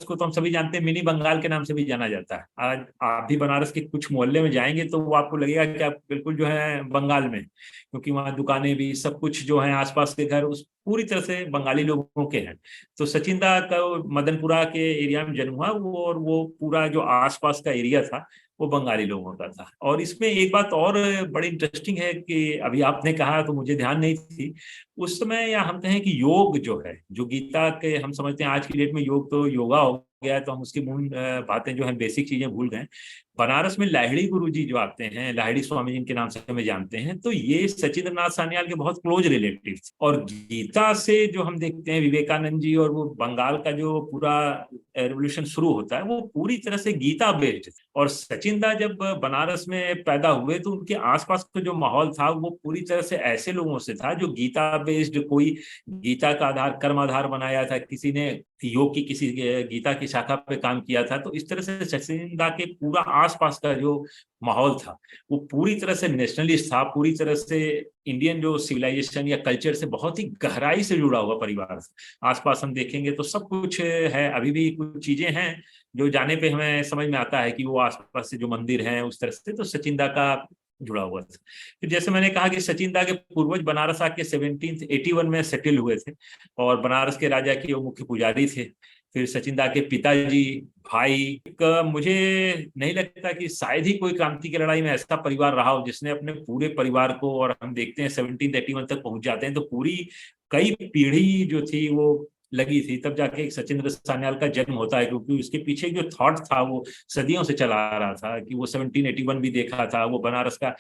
को तो हम सभी जानते हैं मिनी बंगाल के नाम से भी जाना जाता है। आज आप भी बनारस के कुछ मोहल्ले में जाएंगे तो वो आपको लगेगा कि आप बिल्कुल जो है बंगाल में, क्योंकि वहाँ दुकानें भी, सब कुछ जो है, आसपास के घर उस पूरी तरह से बंगाली लोगों के हैं। तो सचिन दा का मदनपुरा के एरिया में जन्म हुआ वो, और वो पूरा जो आसपास का एरिया था वो बंगाली लोगों का था। और इसमें एक बात और बड़ी इंटरेस्टिंग है कि अभी आपने कहा तो मुझे ध्यान नहीं थी उस समय, या हम कहें कि योग जो है, जो गीता के, हम समझते हैं आज की डेट में योग तो योगा हो गया है, तो हम उसकी मूल बातें जो है, बेसिक चीजें भूल गए। बनारस में लाहिड़ी गुरुजी जो आते हैं, लाहिड़ी स्वामी जी के नाम से हमें जानते हैं, तो ये सचिंद्र नाथ सान्याल के बहुत क्लोज रिलेटिव थे। और गीता से जो हम देखते हैं विवेकानंद जी, और वो बंगाल का जो पूरा रेवोल्यूशन शुरू होता है वो पूरी तरह से गीता बेस्ड। और सचिन दा जब बनारस में पैदा हुए तो उनके आसपास का जो माहौल था वो पूरी तरह से ऐसे लोगों से था जो गीता बेस्ड, कोई गीता का आधार कर्म आधार बनाया था, किसी ने योग की किसी गीता की शाखा पे काम किया था। तो इस तरह से सचिन दा के पूरा आसपास का जो माहौल था वो पूरी तरह से नेशनलिस्ट था, पूरी तरह से इंडियन जो सिविलाइजेशन या कल्चर से बहुत ही गहराई से जुड़ा हुआ परिवार था। आसपास हम देखेंगे तो सब कुछ है, अभी भी कुछ चीजें हैं जो जाने पे हमें समझ में आता है कि वो आसपास से जो मंदिर हैं उस तरह से तो सचिन दा का जुड़ा हुआ था। फिर जैसे मैंने कहा कि सचिन दा के पूर्वज बनारस आके 1781 में सेटल हुए थे और बनारस के राजा की वो मुख्य पुजारी थे। फिर सचिन दा के पिताजी, भाई का, मुझे नहीं लगता कि शायद ही कोई क्रांति की लड़ाई में ऐसा परिवार रहा हो जिसने अपने पूरे परिवार को, और हम देखते हैं 1781 तक पहुंच जाते हैं तो पूरी कई पीढ़ी जो थी वो लगी थी, तब जाके एक सचिंद्र सान्याल का जन्म होता है। क्योंकि उसके पीछे जो थॉट था वो सदियों से चला आ रहा था कि वो 1781 भी देखा था, वो बनारस का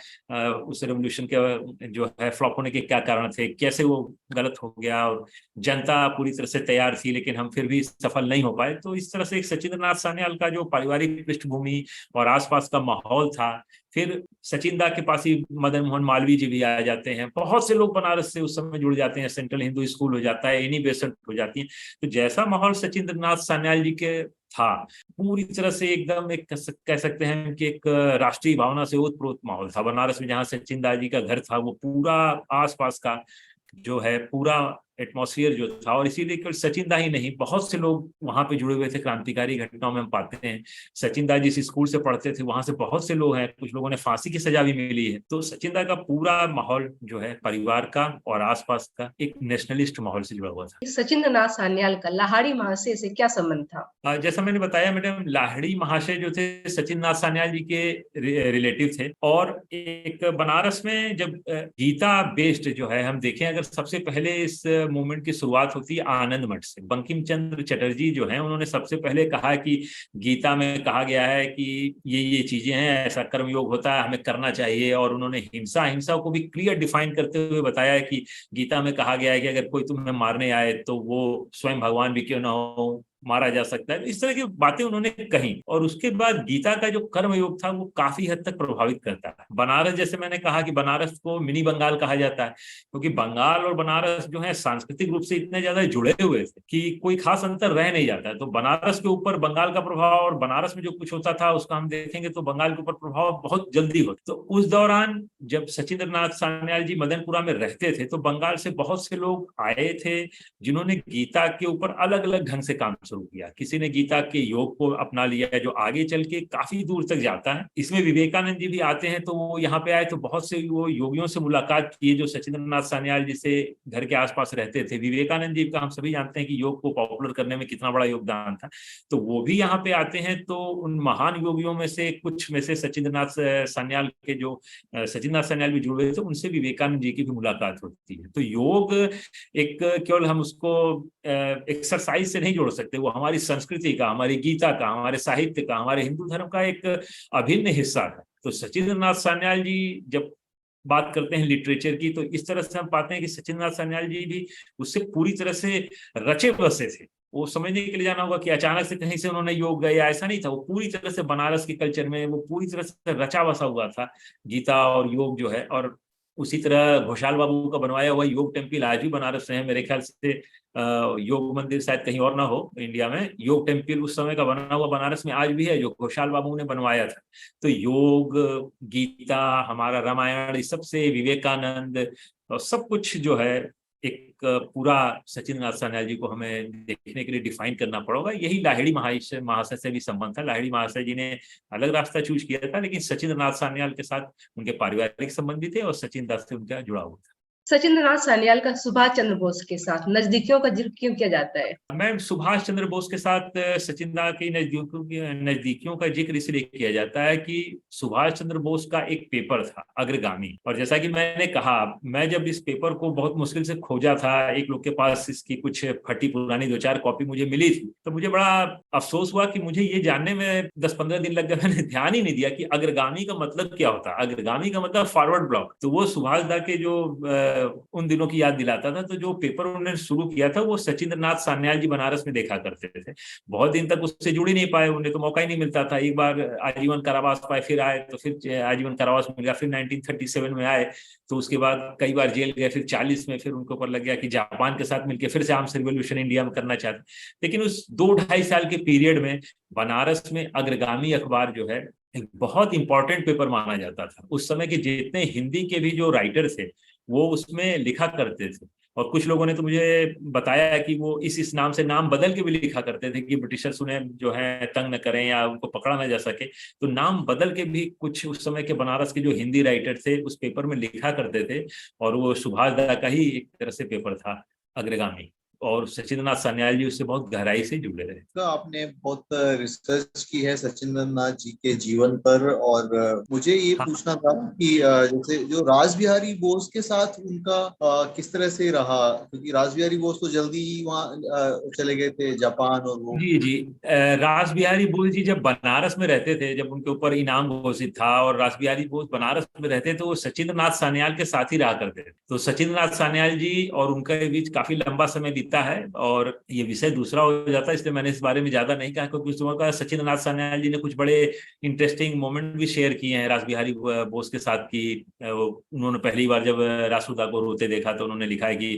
उस रेवोल्यूशन के जो है फ्लॉप होने के क्या कारण थे, कैसे वो गलत हो गया, और जनता पूरी तरह से तैयार थी लेकिन हम फिर भी सफल नहीं हो पाए। तो इस तरह से एक सचिंद्र नाथ सान्याल का जो पारिवारिक पृष्ठभूमि और आसपास का माहौल था। फिर सचिन दा के पास ही मदन मोहन मालवीय जी भी आ जाते हैं, बहुत से लोग बनारस से उस समय जुड़ जाते हैं, सेंट्रल हिंदू स्कूल हो जाता है, एनी बेसेंट हो जाती है। तो जैसा माहौल सचिंद्र नाथ सान्याल जी के था, पूरी तरह से एकदम एक कह सकते हैं कि एक राष्ट्रीय भावना से ओतप्रोत माहौल था बनारस में। जहाँ सचिन दा जी का घर था वो पूरा आसपास का जो है पूरा एटमॉस्फेयर जो था, और इसीलिए केवल सचिन दा ही नहीं, बहुत से लोग वहां पे जुड़े हुए थे क्रांतिकारी घटनाओं में। हम पाते हैं सचिन दा जिस स्कूल से पढ़ते थे वहां से बहुत से लोग हैं, कुछ लोगों ने फांसी की सजा भी मिली है। तो सचिन दा का पूरा माहौल जो है परिवार का और आसपास का एक नेशनलिस्ट माहौल से जुड़ा हुआ था। सचिंद्र नाथ सान्याल का लाहिड़ी महाशय से क्या संबंध था? जैसा मैंने बताया मैडम, लाहिड़ी महाशय जो थे सचिन नाथ सान्याल जी के रिलेटिव थे, और एक बनारस में जब गीता बेस्ड जो है हम देखें, अगर सबसे पहले इस मूवमेंट की शुरुआत होती है आनंद मठ से। बंकिम चंद्र चटर्जी जो है उन्होंने सबसे पहले कहा कि गीता में कहा गया है कि ये चीजें हैं, ऐसा कर्मयोग होता है, हमें करना चाहिए। और उन्होंने हिंसा को भी क्लियर डिफाइन करते हुए बताया है कि गीता में कहा गया है कि अगर कोई तुम्हें मारने आए तो वो स्वयं भगवान भी क्यों ना हो, मारा जा सकता है। इस तरह की बातें उन्होंने कही, और उसके बाद गीता का जो कर्मयोग था वो काफी हद तक प्रभावित करता है। बनारस, जैसे मैंने कहा कि बनारस को मिनी बंगाल कहा जाता है, क्योंकि बंगाल और बनारस जो है सांस्कृतिक रूप से इतने ज्यादा जुड़े हुए थे कि कोई खास अंतर रह नहीं जाता है। तो बनारस के ऊपर बंगाल का प्रभाव, और बनारस में जो कुछ होता था उसका हम देखेंगे तो बंगाल के ऊपर प्रभाव बहुत जल्दी होता। तो उस दौरान जब सचिंद्र नाथ सान्याल जी मदनपुरा में रहते थे तो बंगाल से बहुत से लोग आए थे जिन्होंने गीता के ऊपर अलग अलग ढंग से काम शुरू किया। किसी ने गीता के योग को अपना लिया जो आगे चल के काफी दूर तक जाता है। इसमें विवेकानंद जी भी आते हैं, तो वो यहाँ पे आए तो बहुत से वो योगियों से मुलाकात किए जो सचिंद्र नाथ सान्याल जी से घर के आसपास रहते थे। विवेकानंद जी का हम सभी जानते हैं कि योग को पॉपुलर करने में कितना बड़ा योगदान था, तो वो भी यहाँ पे आते हैं। तो उन महान योगियों में से कुछ में से सचिंद्र नाथ सान्याल के जो सचिंद्र नाथ सान्याल भी जुड़े थे उनसे विवेकानंद जी की भी मुलाकात होती है। तो योग एक केवल हम उसको एक्सरसाइज से नहीं जोड़ सकते, वो हमारी संस्कृति का, हमारी गीता का, हमारे साहित्य का, हमारे हिंदू धर्म का एक अभिन्न हिस्सा है। तो सचिंद्र नाथ सान्याल जी जब बात करते हैं लिटरेचर की, तो इस तरह से हम पाते हैं कि सचिंद्र नाथ सान्याल जी भी उससे पूरी तरह से रचे बसे थे। वो समझने के लिए जाना होगा कि अचानक से कहीं से उन्होंने योग गया, ऐसा नहीं था। वो पूरी तरह से बनारस के कल्चर में वो पूरी तरह से रचा बसा हुआ था गीता और योग जो है। और उसी तरह घोषाल बाबू का बनवाया हुआ योग टेम्पल आज भी बनारस में है। मेरे ख्याल से योग मंदिर शायद कहीं और ना हो इंडिया में, योग टेम्पल उस समय का बना हुआ बनारस में आज भी है, जो घोषाल बाबू ने बनवाया था। तो योग, गीता, हमारा रामायण, इस सब से विवेकानंद और सब कुछ जो है एक पूरा सचिंद्र नाथ सान्याल जी को हमें देखने के लिए डिफाइन करना पड़ेगा। यही लाहिड़ी महाशय से भी संबंध था। लाहिड़ी महाशय जी ने अलग रास्ता चूज किया था, लेकिन सचिंद्र नाथ सान्याल के साथ उनके पारिवारिक संबंध भी थे और सचिन दास से उनका जुड़ा हुआ था। सचिंद्र नाथ सान्याल का सुभाष चंद्र बोस के साथ नजदीकियों का जिक्र क्यों किया जाता है? मैम, सुभाष चंद्र बोस के साथ सचिन दा की नजदीकियों का जिक्र इसलिए किया जाता है कि सुभाष चंद्र बोस का एक पेपर था अग्रगामी, और जैसा कि मैंने कहा, मैं जब इस पेपर को बहुत मुश्किल से खोजा था, एक लोग के पास इसकी कुछ फटी पुरानी 2-4 कॉपी मुझे मिली थी, तो मुझे बड़ा अफसोस हुआ कि मुझे ये जानने में 10-15 दिन लग गए। मैंने ध्यान ही नहीं दिया कि अग्रगामी का मतलब क्या होता है। अग्रगामी का मतलब फॉरवर्ड ब्लॉक। तो वो सुभाष दा के जो उन दिनों की याद दिलाता था। तो जो पेपर उन्होंने शुरू किया था वो सचिंद्र नाथ सान्याल जी बनारस में देखा करते थे। बहुत दिन तक उससे जुड़ ही नहीं पाए, उन्हें तो मौका ही नहीं मिलता था। एक बार आजीवन कारावास पाए, फिर आए तो फिर आजीवन कारावास मिल गया, फिर 1937 में आए, तो उसके बाद कई बार जेल गए, फिर 40 में फिर उनको ऊपर लग गया कि जापान के साथ मिलकर फिर से आर्म्स रिवॉल्यूशन इंडिया में करना चाहते। लेकिन उस 2-2.5 साल के पीरियड में बनारस में अग्रगामी अखबार जो है एक बहुत इंपॉर्टेंट पेपर माना जाता था। उस समय के जितने हिंदी के भी जो राइटर थे वो उसमें लिखा करते थे, और कुछ लोगों ने तो मुझे बताया है कि वो इस नाम से नाम बदल के भी लिखा करते थे कि ब्रिटिशर्स उन्हें जो है तंग न करें या उनको पकड़ा ना जा सके। तो नाम बदल के भी कुछ उस समय के बनारस के जो हिंदी राइटर थे उस पेपर में लिखा करते थे, और वो सुभाष दा का ही एक तरह से पेपर था अग्रगामी, और सचिंद्र नाथ सान्याल जी उससे बहुत गहराई से जुड़े रहे। तो आपने बहुत रिसर्च की है सचिंद्र नाथ जी के जीवन पर, और मुझे ये पूछना था कि जैसे जो रासबिहारी बोस के साथ उनका किस तरह से रहा, क्योंकि रासबिहारी बोस तो जल्दी ही वहाँ चले गए थे जापान। और वो जी रासबिहारी बोस जी जब बनारस में रहते थे, जब उनके ऊपर इनाम घोषित था और रासबिहारी बोस बनारस में रहते थे, वो सचिंद्र नाथ सान्याल के साथ ही रहा करते थे। तो सचिंद्र नाथ सान्याल जी और उनके बीच काफी लंबा समय बीता है, और ये विषय दूसरा हो जाता है, इसलिए मैंने इस बारे में ज्यादा नहीं कहा, क्योंकि उस समय का सचिंद्र नाथ सान्याल जी ने कुछ बड़े इंटरेस्टिंग मोमेंट भी शेयर किए हैं रासबिहारी बोस के साथ। की उन्होंने पहली बार जब रासुदा को रोते देखा तो उन्होंने लिखा है कि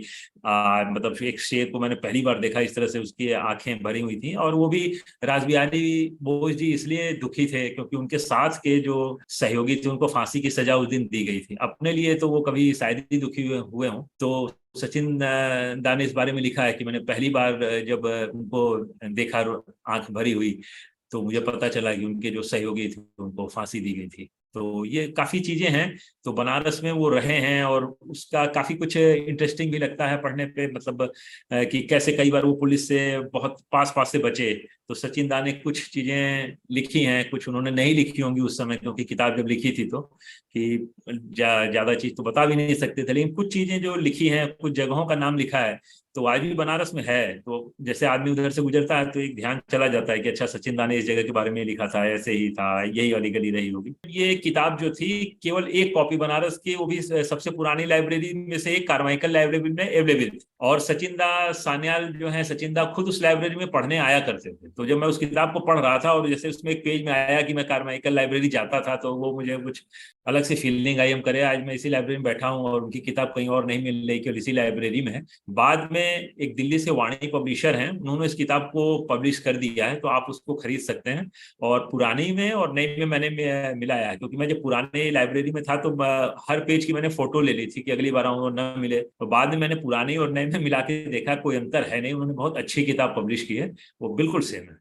मतलब एक शेर को मैंने पहली बार देखा इस तरह से उसकी आंखें भरी हुई थी। और वो भी रासबिहारी बोस जी इसलिए दुखी थे क्योंकि उनके साथ के जो सहयोगी थे उनको फांसी की सजा उस दिन दी गई थी। अपने लिए तो वो कभी शायद ही दुखी हुए हों। तो सचिन दा ने इस बारे में लिखा है कि मैंने पहली बार जब उनको देखा, आंख भरी हुई, तो मुझे पता चला कि उनके जो सहयोगी थे उनको फांसी दी गई थी। तो ये काफी चीजें हैं। तो बनारस में वो रहे हैं और उसका काफी कुछ इंटरेस्टिंग भी लगता है पढ़ने पे, मतलब कि कैसे कई बार वो पुलिस से बहुत पास पास से बचे। तो सचिन दा ने कुछ चीजें लिखी हैं, कुछ उन्होंने नहीं लिखी होंगी उस समय, क्योंकि किताब जब लिखी थी तो कि ज्यादा चीज तो बता भी नहीं सकते थे, लेकिन कुछ चीजें जो लिखी हैं, कुछ जगहों का नाम लिखा है, तो आज भी बनारस में है। तो जैसे आदमी उधर से गुजरता है तो एक ध्यान चला जाता है कि अच्छा, सचिन दा ने इस जगह के बारे में लिखा था, ऐसे ही था, यही वाली गली रही होगी। ये किताब जो थी, केवल एक कॉपी बनारस की, वो भी सबसे पुरानी लाइब्रेरी में से एक, कार्माइकल लाइब्रेरी में अवेलेबल थी। और सचिन दा सान्याल जो है, सचिन दा खुद उस लाइब्रेरी में पढ़ने आया करते थे। तो जब मैं उस किताब को पढ़ रहा था और जैसे उसमें एक पेज में आया कि मैं कार्माइकल लाइब्रेरी जाता था, तो वो मुझे कुछ अलग से फीलिंग आई। हम करे आज मैं इसी लाइब्रेरी में बैठा हूँ और उनकी किताब कहीं और नहीं मिल रही, केवल इसी लाइब्रेरी में है। बाद में एक दिल्ली से वाणी पब्लिशर हैं, उन्होंने इस किताब को पब्लिश कर दिया है, तो आप उसको खरीद सकते हैं। और पुरानी में और नई में मैंने मिलाया है, क्योंकि मैं जब पुराने लाइब्रेरी में था तो हर पेज की मैंने फोटो ले ली थी कि अगली बार आऊंगा न मिले। तो बाद में मैंने पुरानी और नई में मिला के देखा, कोई अंतर है नहीं। उन्होंने बहुत अच्छी किताब पब्लिश की है, वो बिल्कुल सेम है।